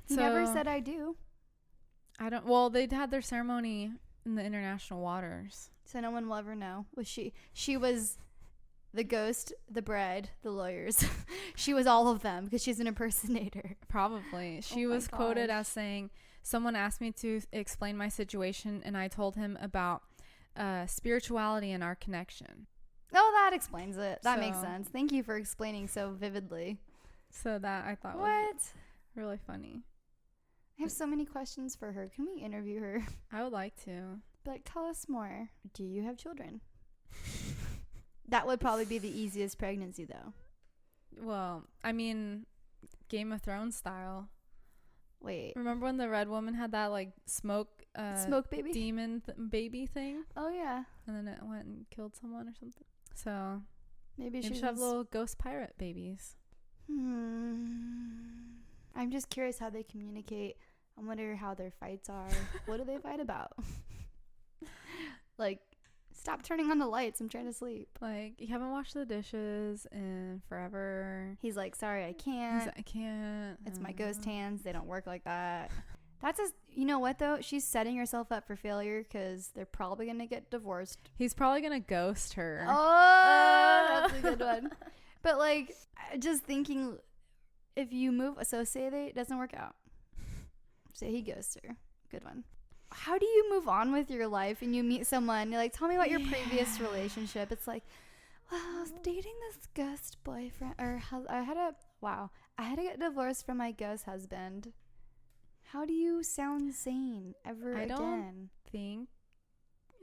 B: he never said I do.
A: They'd had their ceremony in the international waters.
B: So no one will ever know. She was the ghost, the bride, the lawyers. She was all of them because she's an impersonator.
A: Probably. She was quoted as saying, "Someone asked me to explain my situation and I told him about spirituality and our connection."
B: Oh, that explains it. That makes sense. Thank you for explaining so vividly.
A: So that I thought was really funny.
B: I have so many questions for her. Can we interview her?
A: I would like to.
B: But like, tell us more. Do you have children? That would probably be the easiest pregnancy, though.
A: Well, I mean, Game of Thrones style.
B: Wait.
A: Remember when the red woman had that, like, smoke
B: baby?
A: Demon baby thing?
B: Oh, yeah.
A: And then it went and killed someone or something. So,
B: maybe
A: she should have little ghost pirate babies.
B: I'm just curious how they communicate. I wonder how their fights are. What do they fight about? Like, stop turning on the lights. I'm trying to sleep.
A: Like, you haven't washed the dishes in forever.
B: He's like, sorry, I can't.
A: I can't.
B: It's my ghost hands. They don't work like that. That's you know what, though? She's setting herself up for failure because they're probably going to get divorced.
A: He's probably going to ghost her.
B: Oh, that's a good one. But, like, just thinking, if you move, so say it doesn't work out. Say he ghosts her. Good one. How do you move on with your life and you meet someone, you're like, tell me about your previous relationship? It's like, Well, I was dating this ghost boyfriend, I had to get divorced from my ghost husband. How do you sound sane ever again?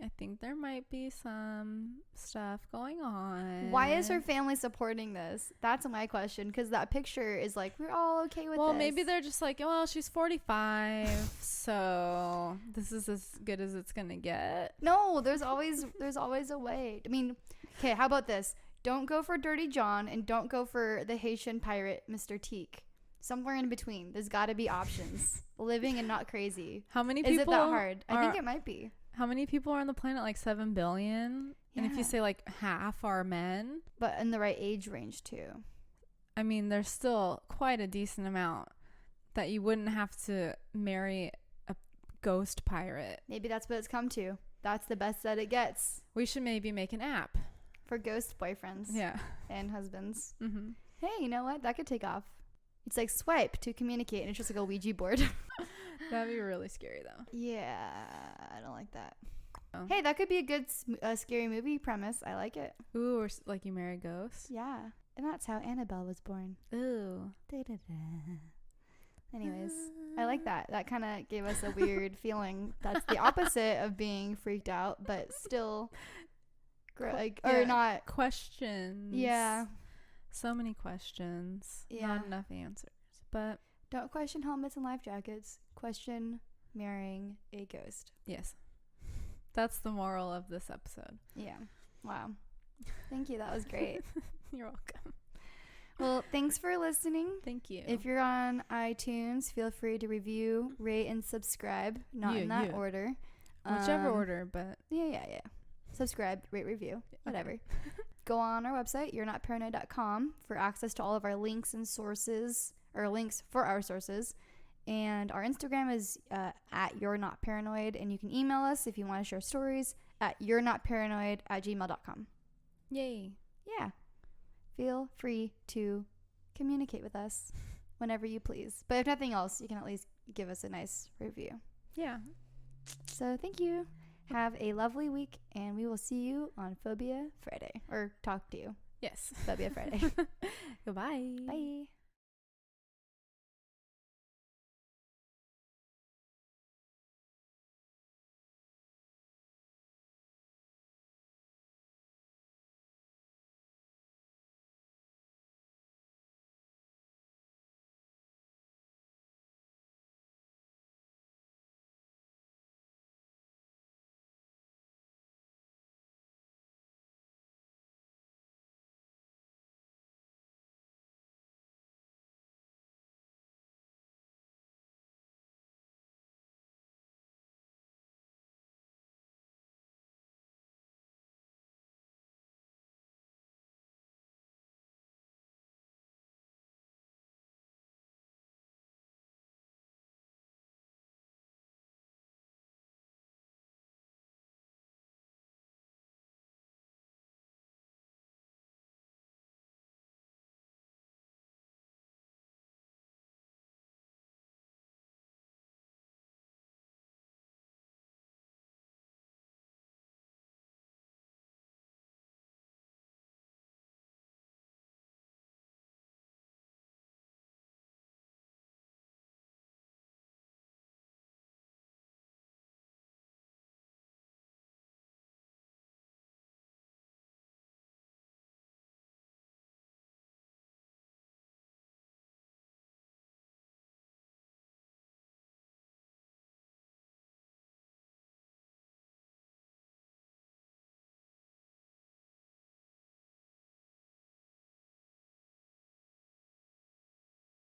A: I think there might be some stuff going on.
B: Why is her family supporting this? That's my question, because that picture is like, we're all okay with this.
A: Well, maybe they're just like, well, she's 45, so this is as good as it's gonna get.
B: No, there's always a way. I mean, okay, how about this? Don't go for Dirty John and don't go for the Haitian pirate, Mr. Teak. Somewhere in between. There's got to be options. Living and not crazy.
A: How many people?
B: Is it that hard? I think it might be.
A: How many people are on the planet? Like 7 billion?
B: Yeah.
A: And if you say like half are men.
B: But in the right age range too.
A: I mean, there's still quite a decent amount that you wouldn't have to marry a ghost pirate.
B: Maybe that's what it's come to. That's the best that it gets.
A: We should maybe make an app.
B: For ghost boyfriends.
A: Yeah.
B: And husbands.
A: Mm-hmm.
B: Hey, you know what? That could take off. It's like swipe to communicate, and it's just like a Ouija board.
A: That'd be really scary, though.
B: Yeah, I don't like that.
A: Oh.
B: Hey, that could be a good scary movie premise. I like it.
A: Ooh, or like you marry ghosts.
B: Yeah, and that's how Annabelle was born.
A: Ooh.
B: Da-da-da. Anyways, I like that. That kind of gave us a weird feeling. That's the opposite of being freaked out, but still, or not.
A: Questions.
B: Yeah.
A: So many questions.
B: Yeah.
A: Not enough answers. But
B: don't question helmets and life jackets. Question marrying a ghost.
A: Yes. That's the moral of this episode.
B: Yeah. Wow. Thank you. That was great.
A: You're welcome.
B: Well, thanks for listening.
A: Thank you.
B: If you're on iTunes, feel free to review, rate, and subscribe. Not in that order.
A: Whichever order, but...
B: Yeah. Subscribe, rate, review, whatever. Okay. Go on our website, you'renotparanoid.com, for access to all of our links and sources, or links for our sources. And our Instagram is at You're Not Paranoid, and you can email us if you want to share stories at you'renotparanoid@gmail.com.
A: Yay.
B: Yeah. Feel free to communicate with us whenever you please. But if nothing else, you can at least give us a nice review.
A: Yeah.
B: So thank you. Have a lovely week, and we will see you on Phobia Friday. Or talk to you.
A: Yes.
B: Phobia Friday.
A: Goodbye.
B: Bye.